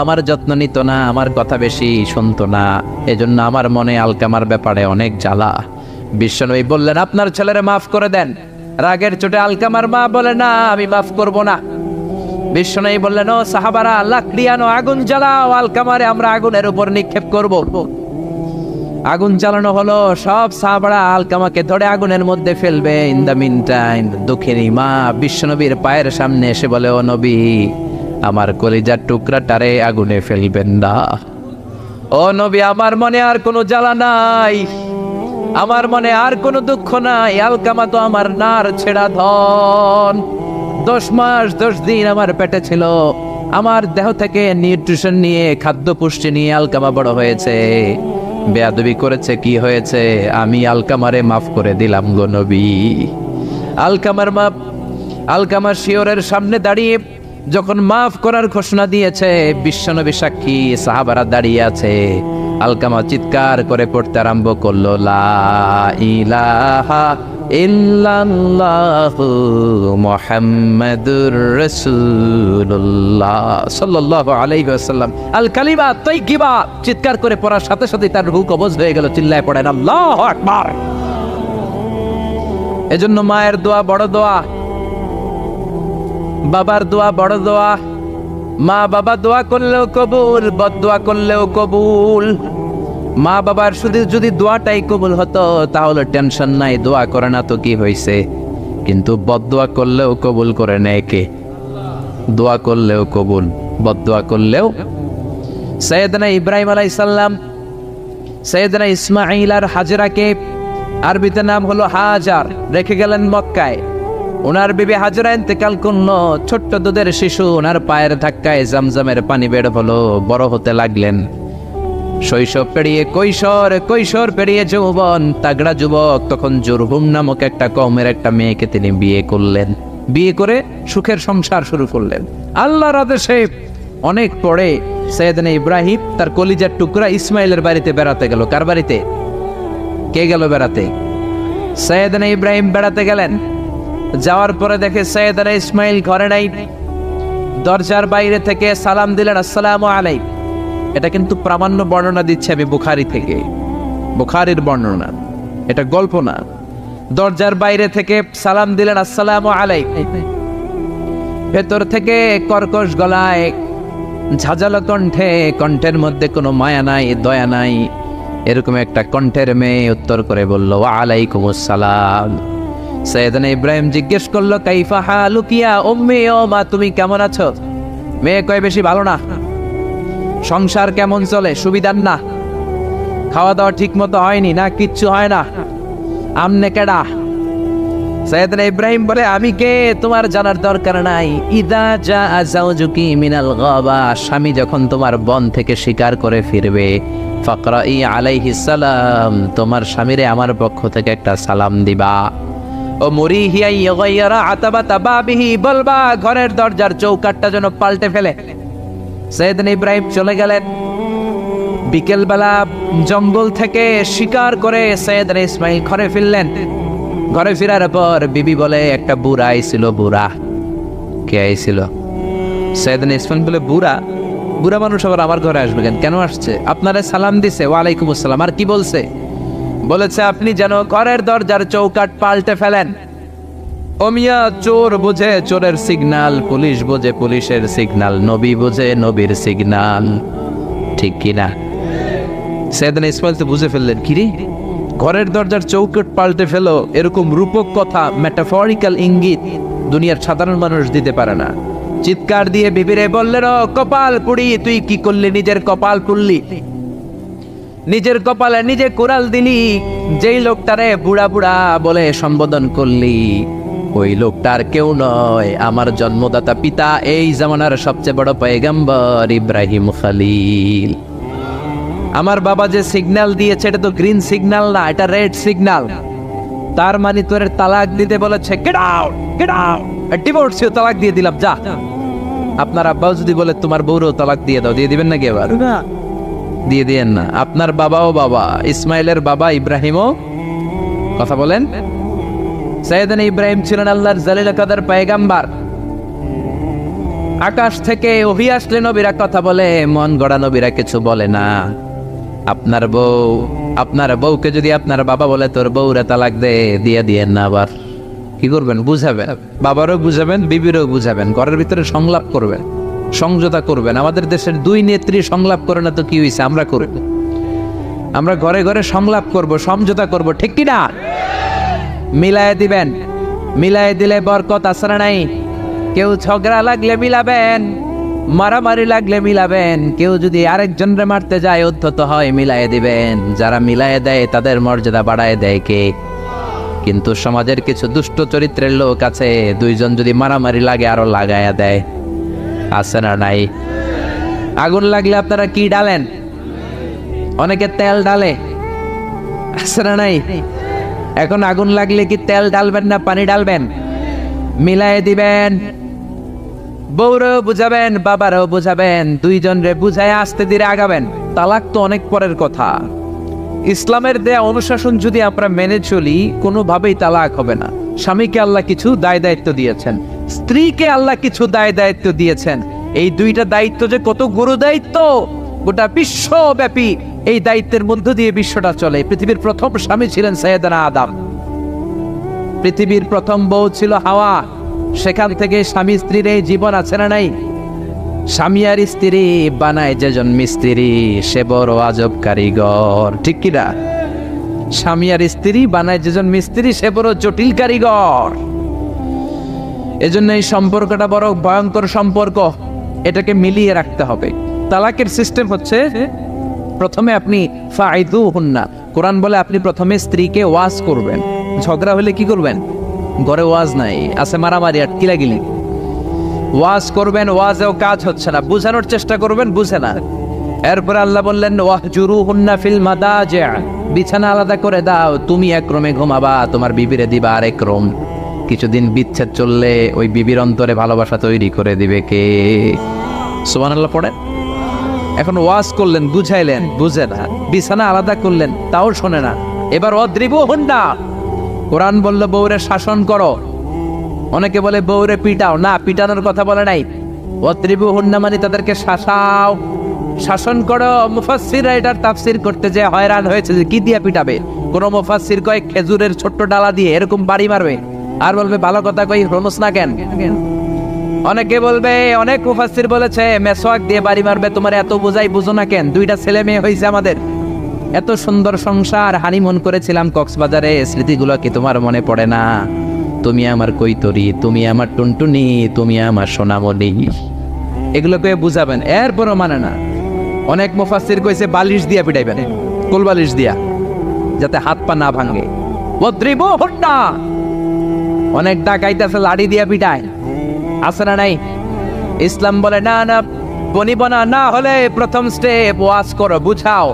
Speaker 1: আমার যত্ন নিত না, আমার কথা বেশি শুনতো না, এজন্য আমার মনে আলকামার ব্যাপারে অনেক জ্বালা। বিশ্বনবী বললেন, আপনার ছেলেরে মাফ করে দেন। রাগের চোটে আলকামার মা বলে, না, আমি মাফ করব না। বিশ্বনবী বললেন, ও সাহাবারা, লাকড়ি আনো, আগুন জ্বালাও, আলকামারে আমরা আগুনের উপর নিক্ষেপ করব। আগুন জ্বালানো হলো, সব সাহাবারা আলকামাকে ধরে আগুনের মধ্যে ফেলবে। ইন দ্য মিন টাইম দুঃখিনী মা বিশ্বনবীর পায়ের সামনে এসে বলে, ও নবী, আমার কলিজার টুকরাটারে আগুনে ফেলবেন না। ও নবী, আমার মনে আর কোনো জ্বালা নাই, আমার মনে আর কোনো দুঃখ নাই, আলকামা তো আমার নার ছেড়া ধন। 10 মাস 10 দিন আমার পেটে ছিল, আমার দেহ থেকে নিউট্রিশন নিয়ে, খাদ্য পুষ্টি নিয়ে আলকামা বড় হয়েছে। বেয়াদবি করেছে, কি হয়েছে? আমি আলকামারে মাফ করে দিলাম গো নবী। আলকামার মা, আলকামার শিওরের সামনে দাঁড়িয়ে যখন মাফ করার ঘোষণা দিয়েছে, বিশ্বনবী সাক্ষী, সাহাবারা দাঁড়িয়ে আছে। আলকামা চিৎকার করে পড়তে আরম্ভ করলো, লা ইলাহা ইল্লাল্লাহু মুহাম্মাদুর রাসূলুল্লাহ সাল্লাল্লাহু আলাইহি ওয়াসাল্লাম। আল কালিমা তাইয়্যিবা চিৎকার করে পড়ার সাথে সাথে তার রূহ কবজ হয়ে গেল। চিল্লায় পড়েন, আল্লাহু আকবার। এজন্য মায়ের দোয়া বড় দোয়া, বাবার দোয়া বড় দোয়া। মা বাবা দোয়া করলেও কবুল, বদদোয়া করলেও কবুল। মা বাবার শুধু যদি দোয়াটাই কবুল হতো তাহলে টেনশন নাই, দোয়া করে না তো কি হয়েছে। কিন্তু বদদোয়া করলেও কবুল করে নেয় কে? দোয়া করলেও কবুল, বদদোয়া করলেও। সৈয়দনা ইব্রাহিম আলাইহিস সালাম সৈয়দনা ইসমাঈল আর হাজরাকে, আরবিতে নাম হলো হাজার, রেখে গেলেন মক্কায়। ওনার বিবি হাজরা ইন্তেকাল করলো, ছোট্ট দুধের শিশু, ওনার পায়ের ধাক্কায় জামজামের পানি বের হলো, বড় হতে লাগলেন। শৈশব পেরিয়ে কৈশোর, কৈশোর পেরিয়ে যৌবন, তাগড়া যুবক। তখন জুরহুম নামক একটা কওমের একটা মেয়েকে তিনি বিয়ে করলেন। বিয়ে করে সুখের সংসার শুরু করলেন আল্লাহর আদেশে। অনেক পরে সৈয়দনা ইব্রাহিম তার কলিজার টুকরা ইসমাইলের বাড়িতে বেড়াতে গেল। কার বাড়িতে? কে গেল বেড়াতে? সৈয়দনা ইব্রাহিম বেড়াতে গেলেন। যাওয়ার পরে দেখে সৈয়দনা ইসমাইল ঘরে নাই। দরজার বাইরে থেকে সালাম দিলেন, আসসালামু আলাইকুম। এটা কিন্তু প্রামাণ্য বর্ণনা দিচ্ছে আমি বুখারী থেকে, বুখারীর বর্ণনা, এটা গল্প না। দরজার বাইরে থেকে সালাম দিলেন, আসসালামু আলাইকুম। ভেতর থেকে কর্কশ গলায়, ঝাঁঝালো কণ্ঠে, কণ্ঠের মধ্যে কোনো মায়া নাই, দয়া নাই, এরকম একটা কণ্ঠের মেয়ে উত্তর করে বলল, ওয়া আলাইকুমুস সালাম। সৈয়দনা ইব্রাহিম জিজ্ঞেস করলো, কাইফা হালুকিয়া উম্মি, ও মা তুমি কেমন আছো? মেয়ে কয়, বেশি ভালো না। সংসার কেমন চলে? সুবিধার না? খাওয়া দাওয়া ঠিক মতো হয়নি না? কিচ্ছু হয় না? আমনে কেডা? সাইয়েদনা ইব্রাহিম বলে, আমি কে তোমার জানার দরকার নাই। ইদা জা যাওজুকি মিনাল গাবা, স্বামী যখন তোমার বন থেকে শিকার করে ফিরবে, ফাকরাই আলাইহিস সালাম, তোমার স্বামীরে আমার পক্ষ থেকে একটা সালাম দিবা। ও মুরিহিয়া ইয়াগাইরা আতাবাতা বাবিহি, বলবা ঘরের দরজার চৌকাঠটা যেন পাল্টে ফেলে। সাইয়েদনা ইব্রাহিম চলে গেলেন। বিকেলবেলা জঙ্গল থেকে শিকার করে সাইয়েদনা ইসমাইল ঘরে ফিরলেন। ঘরে ফেরার পর বিবি বলে, একটা বুড়া আইছিল। বুড়া কে আইছিল? সাইয়েদনা ইসমাইল বলে, বুড়া? বুড়া মানুষ আবার আমার ঘরে আসবে কেন? কেন আসছে? আপনারে সালাম দিছে। ওয়ালাইকুম আসসালাম। আর কি বলছে? বলেছে আপনি যেন ঘরের দরজার চৌকাঠ পাল্টে ফেলেন। ও মিয়া, চোর বোঝে চোরের সিগন্যাল, পুলিশ বোঝে পুলিশের সিগন্যাল, নবী বোঝে নবীর সিগন্যাল, ঠিক কিনা? সাইয়েদনা ইসমাইল তো বুঝে ফেললেন, কিরে ঘরের দরজার চৌকাঠ পাল্টে ফেলো, এরকম রূপক কথা, মেটাফরিক্যাল ইঙ্গিত দুনিয়ার সাধারণ মানুষ দিতে পারে না। চিৎকার দিয়ে বিবিরে বললেন, ও কপাল পুড়ি, তুই কি করলি? নিজের কপাল পুড়লি, নিজের কপালে নিজে কুড়াল দিলি। যেই লোকটারে বুড়া বুড়া বলে সম্বোধন করলি, ওই লোকটার কেউ নয়, আমার জন্মদাতা পিতা, এই জামানার সবচেয়ে বড় পয়গম্বর ইব্রাহিম খলিল। আমার বাবা যে সিগন্যাল দিয়েছে, এটা তো গ্রিন সিগন্যাল না, এটা রেড সিগন্যাল। তার মানে তোর তালাক দিতে বলেছে, get out, get out, divorce, তালাক দিয়ে দিলাম, যা। আপনার আব্বাও যদি বলে তোমার বউরও তালাক দিয়ে দাও, দিয়ে দিবেন নাকি? এবার দিয়ে দিয়েন না। আপনার বাবাও বাবা, ইসমাইলের বাবা ইব্রাহিমও, কথা বলেন। সাইয়েদনা ইব্রাহিম ছিলেন আল্লাহর জালিল কাদের পয়গম্বর। আকাশ থেকে ওহী আসলে নবীরা কথা বলে, মন গড়া নবীরা কিছু বলে না। আপনার বউকে যদি আপনার বাবা বলে তোর বউরে তালাক দে, দিয়ে দিয়েন না। আবার কি করবেন? বুঝাবেন, বাবারও বুঝাবেন, বিবিরও বুঝাবেন, ঘরের ভিতরে সংলাপ করবেন, সমঝোতা করবেন। আমাদের দেশের দুই নেত্রী সংলাপ করে না তো কি হয়েছে? আমরা করব, আমরা ঘরে ঘরে সংলাপ করব, সমঝোতা করব, ঠিক কি না? মিলায়ে দিবেন, মিলায়ে দিলে বরকত আছে না নাই? কেউ ঝগড়া লাগলে মিলাবেন, মারামারি লাগলে মিলাবেন, কেউ যদি আরেকজনরে মারতে যায়, উদ্ধত হয়, মিলায়ে দিবেন। যারা মিলায়ে দেয় তাদের মর্যাদা বাড়ায় দেয় কে? কিন্তু সমাজের কিছু দুষ্ট চরিত্রের লোক আছে, দুইজন যদি মারামারি লাগে আরো লাগায়া দেয়, আছে না নাই? আগুন লাগলে আপনারা কি ডালেন? অনেকে তেল ডালে, আছে না নাই? এখন আগুন লাগলে কি তেল ডালবেন না পানি ডালবেন? মিলায়ে দিবেন। বউরেও বুঝাবেন, বাবারও বুঝাবেন, দুইজন রে বুঝায় আস্তে ধীরে আগাবেন। তালাক তো অনেক পরের কথা। ইসলামের দেয়া অনুশাসন যদি আমরা মেনে চলি, কোনোভাবেই তালাক হবে না। স্বামীকে আল্লাহ কিছু দায় দায়িত্ব দিয়েছেন, স্ত্রীকে আল্লাহ কিছু দায় দায়িত্ব দিয়েছেন। এই দুইটা দায়িত্ব যে কত গুরু দায়িত্ব, গোটা বিশ্বব্যাপী এই দায়িত্বের মধ্য দিয়ে বিশ্বটা চলে। পৃথিবীর প্রথম স্বামী ছিলেন সাইয়েদনা আদম, পৃথিবীর প্রথম বউ ছিল হাওয়া। সেখান থেকে স্বামী স্ত্রীর এই জীবন আছে না নাই? স্বামী আর স্ত্রী বানায় যেজন মিস্ত্রি, সে বড় আজব কারিগর, ঠিক কিনা? স্বামী আর স্ত্রী বানায় যেজন মিস্ত্রি, সে বড় জটিল কারিগর। এজন্য এই সম্পর্কটা বড় ভয়ঙ্কর সম্পর্ক, এটাকে মিলিয়ে রাখতে হবে। তালাকের সিস্টেম হচ্ছে, প্রথমে আপনি ফাইদুহুন্না, কোরআন বলে আপনি প্রথমে স্ত্রীকে ওয়াজ করবেন। ঝগড়া হলে কি করবেন? ঘরে ওয়াজ নাই, আছে মারামারি আর কিলাগিলি। ওয়াজ করবেন, ওয়াজেও কাজ হচ্ছে না, বুঝানোর চেষ্টা করবেন, বুঝে না। এরপর আল্লাহ বললেন, ওয়াহজুরুহুন্না ফিল মাদাজি', বিছানা আলাদা করে দাও, তুমি এক রুমে ঘুমাবা, তোমার বিবিরে দিবা আরেক রুম। কিছুদিন বিচ্ছেদ চললে ওই বিবির অন্তরে ভালোবাসা তৈরি করে দিবে কে? সুবহানাল্লাহ পড়েন। এখন ওয়াজ করলেন, বুঝাইলেন, বুঝে না। বিছানা আলাদা করলেন, তাও শোনে না। এবার ওয়াদরিবুহুন্না, কোরআন বলল বউরে শাসন করো। অনেকে বলে বউরে পিটাও, না, পিটানোর কথা বলে নাই। ওয়াদরিবুহুন্না মানে তাদেরকে শাসাও, শাসন করো। মুফাসসিররা এটার তাফসীর করতে যে হয়রান হয়েছে যে কি দিয়া পিটাবে। কোন মুফাসসির কয় খেজুরের ছোট্ট ডালা দিয়ে এরকম বাড়ি মারবে, আর বলবে ভালো কথা কই হনস না কেন। অনেকে বলবে, অনেক মুফাসসির বলেছে মেসওয়াক দিয়ে বাড়ি মারবে, তোমার এত বোঝাই বুঝো না কেন? দুইটা ছেলে মেয়ে হয়েছে আমাদের, এত সুন্দর সংসার, হানিমুন করেছিলাম কক্সবাজারে, স্মৃতিগুলো কি তোমার মনে পড়ে না? তুমি আমার কৈতরি, তুমি আমার টুনটুনি, তুমি আমার সোনামণি, এগুলোকে বুঝাবেন। এরপরও মানে না। অনেক মুফাসসির কইছে বালিশ দিয়া পিটাইবেন, কোল বালিশ দিয়া, যাতে হাত পা না ভাঙে। ওয়াদরিবুহুন্না, অনেক ডাকাইতেছে লাঠি দিয়া পিটায়, আছে না নাই? ইসলাম বলে না না, বনিবনা না হলে প্রথম স্টেপ ওয়াজ করো, বুঝাও।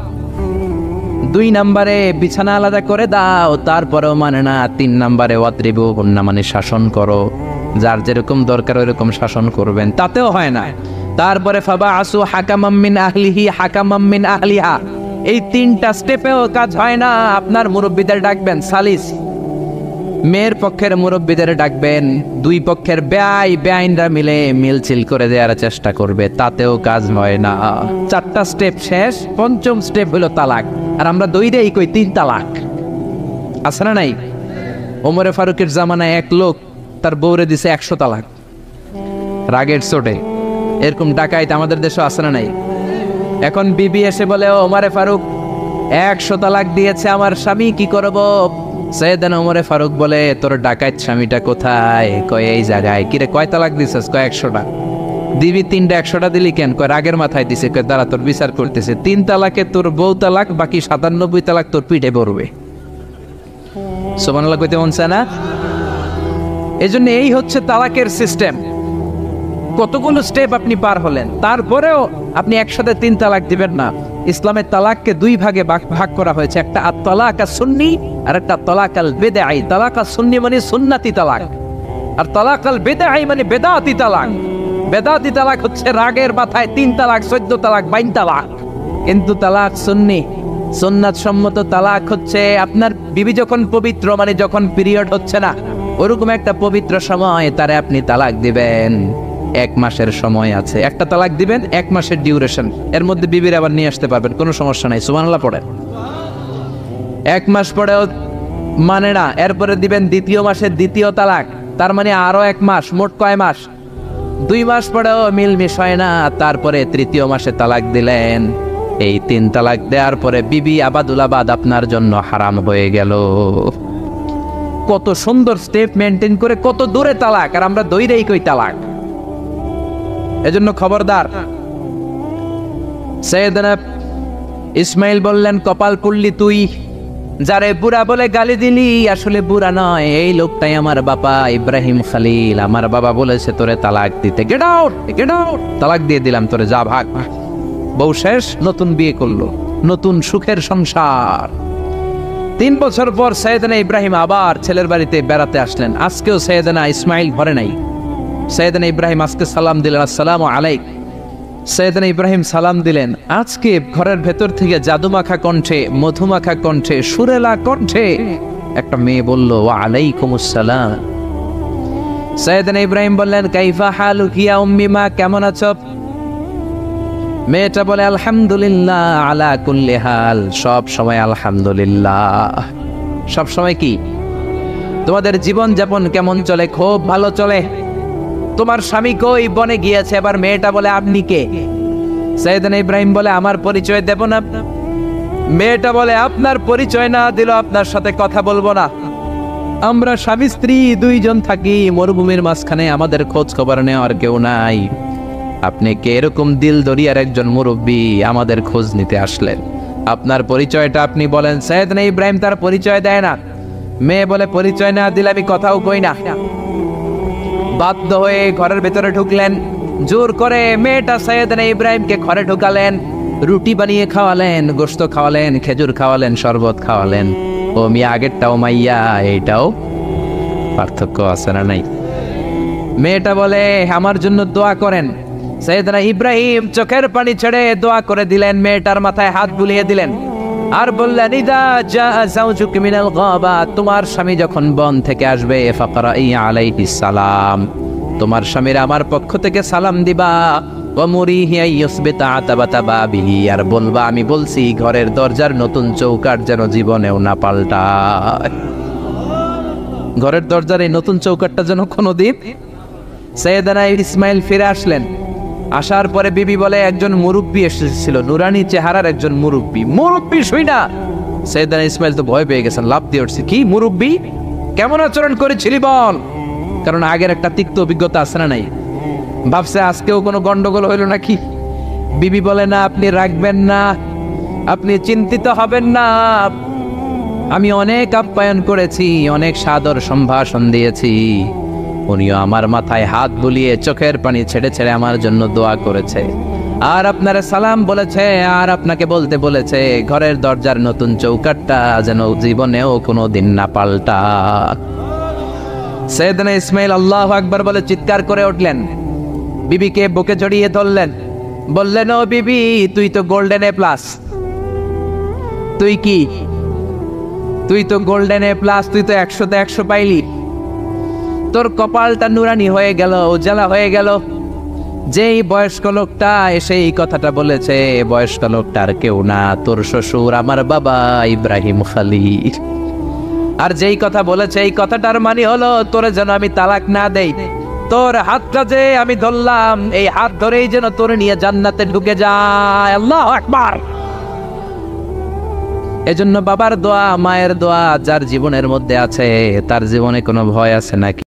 Speaker 1: 2 নম্বরে বিছানা আলাদা করে দাও, তারপরেও মানে না। 3 নম্বরে ওয়াত্রিবু হুন্না, মানে শাসন করো, যার যেরকম দরকার ওইরকম শাসন করবেন, তাতেও হয় না। তারপরে ফাবা আসু হাকামাম মিন আহলিহি হাকামাম মিন আহলিহা, এই 3টা স্টেপেও কাজ হয় না। আপনার মুরব্বিদের ডাকবেন সালিস, মেয়ের পক্ষের মুরব্বিদের ডাকবেন, 2 পক্ষের বেআইনরা মিলে মিলছিল করে দেওয়ার চেষ্টা করবে, তাতেও কাজ হয় না। 4টা স্টেপ শেষ, 5ম স্টেপ হলো তালাক। আর আমরা দইরেই কই 3 তালাক, আছে না নাই? ওমরে ফারুকের জামানায় এক লোক তার বউরে দিছে 100 তালাক, রাগের চোটে। এরকম ডাকাইত আমাদের দেশে আছে না নাই? এখন বিবি এসে বলে, ও ওমরে ফারুক 100 তালাক দিয়েছে আমার স্বামী, কি করব? সৈয়দনা ওমরে ফারুক বলে, তোর ডাকাইত স্বামীটা কোথায়? কয় এই জায়গায়। কিরে কয় তালাক দিছিস? কয় 100টা। দিবি 3টা, 100টা দিলি কেন? কয় রাগের মাথায় দিছে। কয় দাঁড়া, তোর বিচার করতেছে। 3 তালাকে তোর বউ তালাক, বাকি 97 তালাক তোর পিঠে পড়বে। সুবহানাল্লাহ কইতে মন চায় না? এজন্য এই হচ্ছে তালাকের সিস্টেম। কতগুলো স্টেপ আপনি পার হলেন, তারপরেও আপনি একসাথে 3 তালাক দিবেন না। ইসলামের তালাককে 2 ভাগে ভাগ করা হয়েছে, একটা আত-তালাক আস-সুন্নি আর একটা তালাক আল-বিদআই। তালাক আস-সুন্নি মানে সুন্নতি তালাক, আর তালাক আল-বিদআই মানে বেদাতি তালাক। বেদাতি তালাক হচ্ছে রাগের মাথায় 3 তালাক, 14 তালাক, 22 তালাক। কিন্তু তালাক সুন্নি, সুন্নাত সম্মত তালাক হচ্ছে আপনার বিবি যখন পবিত্র, মানে যখন পিরিয়ড হচ্ছে না, ওরকম একটা পবিত্র সময় তারে আপনি তালাক দিবেন। 1 মাসের সময় আছে, একটা তালাক দিবেন, 1 মাসের ডিউরেশন, এর মধ্যে বিবির আবার নিয়ে আসতে পারবেন, কোনো সমস্যা নাই। সুবহানাল্লাহ পড়ে। 1 মাস পরেও মানে না, এরপরে দিবেন 2য় মাসের 2য় তালাক, তার মানে আরো 1 মাস, মোট কয় মাস? 2 মাস পরেও মিলমিশ হয় না, তারপরে 3য় মাসে তালাক দিলেন। এই 3 তালাক দেওয়ার পরে বিবি আবাদুল আবাদ আপনার জন্য হারাম হয়ে গেল। কত সুন্দর স্টেপ মেনটেন করে কত দূরে তালাক, আর আমরা দইরেই কই তালাক। এজন্য খবরদার। সৈয়দনা ইসমাইল বললেন, কপাল পুড়লি তুই, যারে বুড়া বলে গালি দিলি আসলে বুড়া নয়, এই লোকটাই আমার বাবা ইব্রাহিম খলিল। আমার বাবা বলেছে তোরে তালাক দিতে, গেট আউট, গেট আউট। তালাক দিয়ে দিলাম তোরে, যা ভাগ। বউ শেষ, নতুন বিয়ে করলো, নতুন সুখের সংসার। 3 বছর পর সৈয়দনা ইব্রাহিম আবার ছেলের বাড়িতে বেড়াতে আসলেন। আজকেও সৈয়দনা ইসমাইল ঘরে নাই। সৈয়দনা ইব্রাহিম আজকে সালাম দিলেন, আসসালামু আলাইক। সৈয়দনা ইব্রাহিম সালাম দিলেন। আজকে ঘরের ভেতর থেকে জাদুমাখা কণ্ঠে, মধুমাখা কণ্ঠে, সুরেলা কণ্ঠে একটা মেয়ে বলল, ওয়া আলাইকুমুস সালাম। সৈয়দনা ইব্রাহিম বললেন, কাইফা হালুকি ইয়া উম্মি, মা কেমন আছো? মেয়েটা বলে, আলহামদুলিল্লাহ আলা কুল্লি হাল, সব সময় আলহামদুলিল্লাহ। সব সময় কি? তোমাদের জীবন যাপন কেমন চলে? খুব ভালো চলে। তোমার স্বামী কই? বনে গিয়েছে। এবার মেয়েটা বলে, আপনি কে? সৈয়দনা ইব্রাহিম বলে, আমার পরিচয় দেব না। মেয়েটা বলে, আপনার পরিচয় না দিল আপনার সাথে কথা বলবো না। আমরা স্বামী স্ত্রী 2 জন থাকি মরুভূমির মাঝখানে, আমাদের খোঁজ খবর নেওয়ার কেউ নাই। আপনি কে? এরকম দিল দরিয়ার একজন মুরব্বী, আমাদের খোঁজ নিতে আসলেন। আপনার পরিচয়টা আপনি বলেন। সৈয়দনা ইব্রাহিম তার পরিচয় দেয় না। মেয়ে বলে, পরিচয় না দিলে আমি কথাও কই না। বাধ্য হয়ে ঘরের ভেতরে ঢুকলেন। জোর করে মেয়েটা সৈয়দনা ইব্রাহিমকে ঘরে ঢুকালেন, রুটি বানিয়ে খাওয়ালেন, গোশত খাওয়ালেন, খেজুর খাওয়ালেন, শরবত খাওয়ালেন। ও মিয়া, আগেরটাও মাইয়া, এইটাও পার্থক্য আছে না নাই? মেয়েটা বলে, আমার জন্য দোয়া করেন। সৈয়দনা ইব্রাহিম চোখের পানি ছেড়ে দোয়া করে দিলেন, মেয়েটার মাথায় হাত বুলিয়ে দিলেন, আর বললেন, ইদা জা যাওজুক মিনাল গাবা, তোমার স্বামী যখন বন থেকে আসবে, ফাকরাই আলাইহিস সালাম, তোমার স্বামীর আমার পক্ষ থেকে সালাম দিবা। ওয়া মুরিহি আইয়ুসবিতা আতাবাতা বাবিহি, আর বলবা আমি বলছি ঘরের দরজার নতুন চৌকাঠ যেন জীবনেও না পাল্টায়। ঘরের দরজার এই নতুন চৌকাঠটা যেন কোনোদিন। সৈয়দনা ইসমাইল ফিরে আসলেন। আসার পরে বিবি বলে, একজন মুরব্বী এসেছিল, নুরানি চেহারার একজন মুরব্বী। মুরব্বী শুই না। সৈয়দনা ইসমাইল তো ভয় পেয়ে গেছেন, লাফ দিয়ে উঠছে, কি মুরব্বী? কেমন আচরণ করেছিলি বল? কারণ আগের একটা তিক্ত অভিজ্ঞতা আছে না নাই? ভাবছে আজকেও কোনো গন্ডগোল হইল নাকি। বিবি বলে, না, আপনি রাখবেন না, আপনি চিন্তিত হবেন না। আমি অনেক আপ্যায়ন করেছি, অনেক সাদর সম্ভাষণ দিয়েছি, উনিও আমার মাথায় হাত বুলিয়ে চোখের পানি ছেড়ে ছেড়ে আমার জন্য দোয়া করেছে, আর আপনারা সালাম বলেছে, আর আপনাকে বলতে বলেছে ঘরের দরজার নতুন চৌকাটটা যেন জীবনেও কোনো দিন না পাল্টা। সাইয়েদনা ইসমাইল আল্লাহু আকবার বলে চিৎকার করে উঠলেন, বিবিকে বুকে জড়িয়ে ধরলেন, বললেন ও বিবি, তুই তো গোল্ডেন এ প্লাস। তুই কি? তুই তো গোল্ডেন এ প্লাস, তুই তো 100তে 100 পাইলি। তোর কপালটা নুরানি হয়ে গেল, উজালা হয়ে গেল। যেই বয়স্ক লোকটা এসে এই কথাটা বলেছে, বয়স্ক লোকটার কেউ না, তোর শ্বশুর আমার বাবা ইব্রাহিম খালিল। আর যেই কথা বলেছে এই কথাটার মানে হলো তোরে যেন আমি তালাক না দেই, তোর হাতটা যে আমি ধরলাম, এই হাত ধরেই যেন তোরে নিয়ে জান্নাতে ঢুকে যায়। আল্লাহু আকবার। এজন্য বাবার দোয়া, মায়ের দোয়া যার জীবনের মধ্যে আছে, তার জীবনে কোনো ভয় আছে নাকি?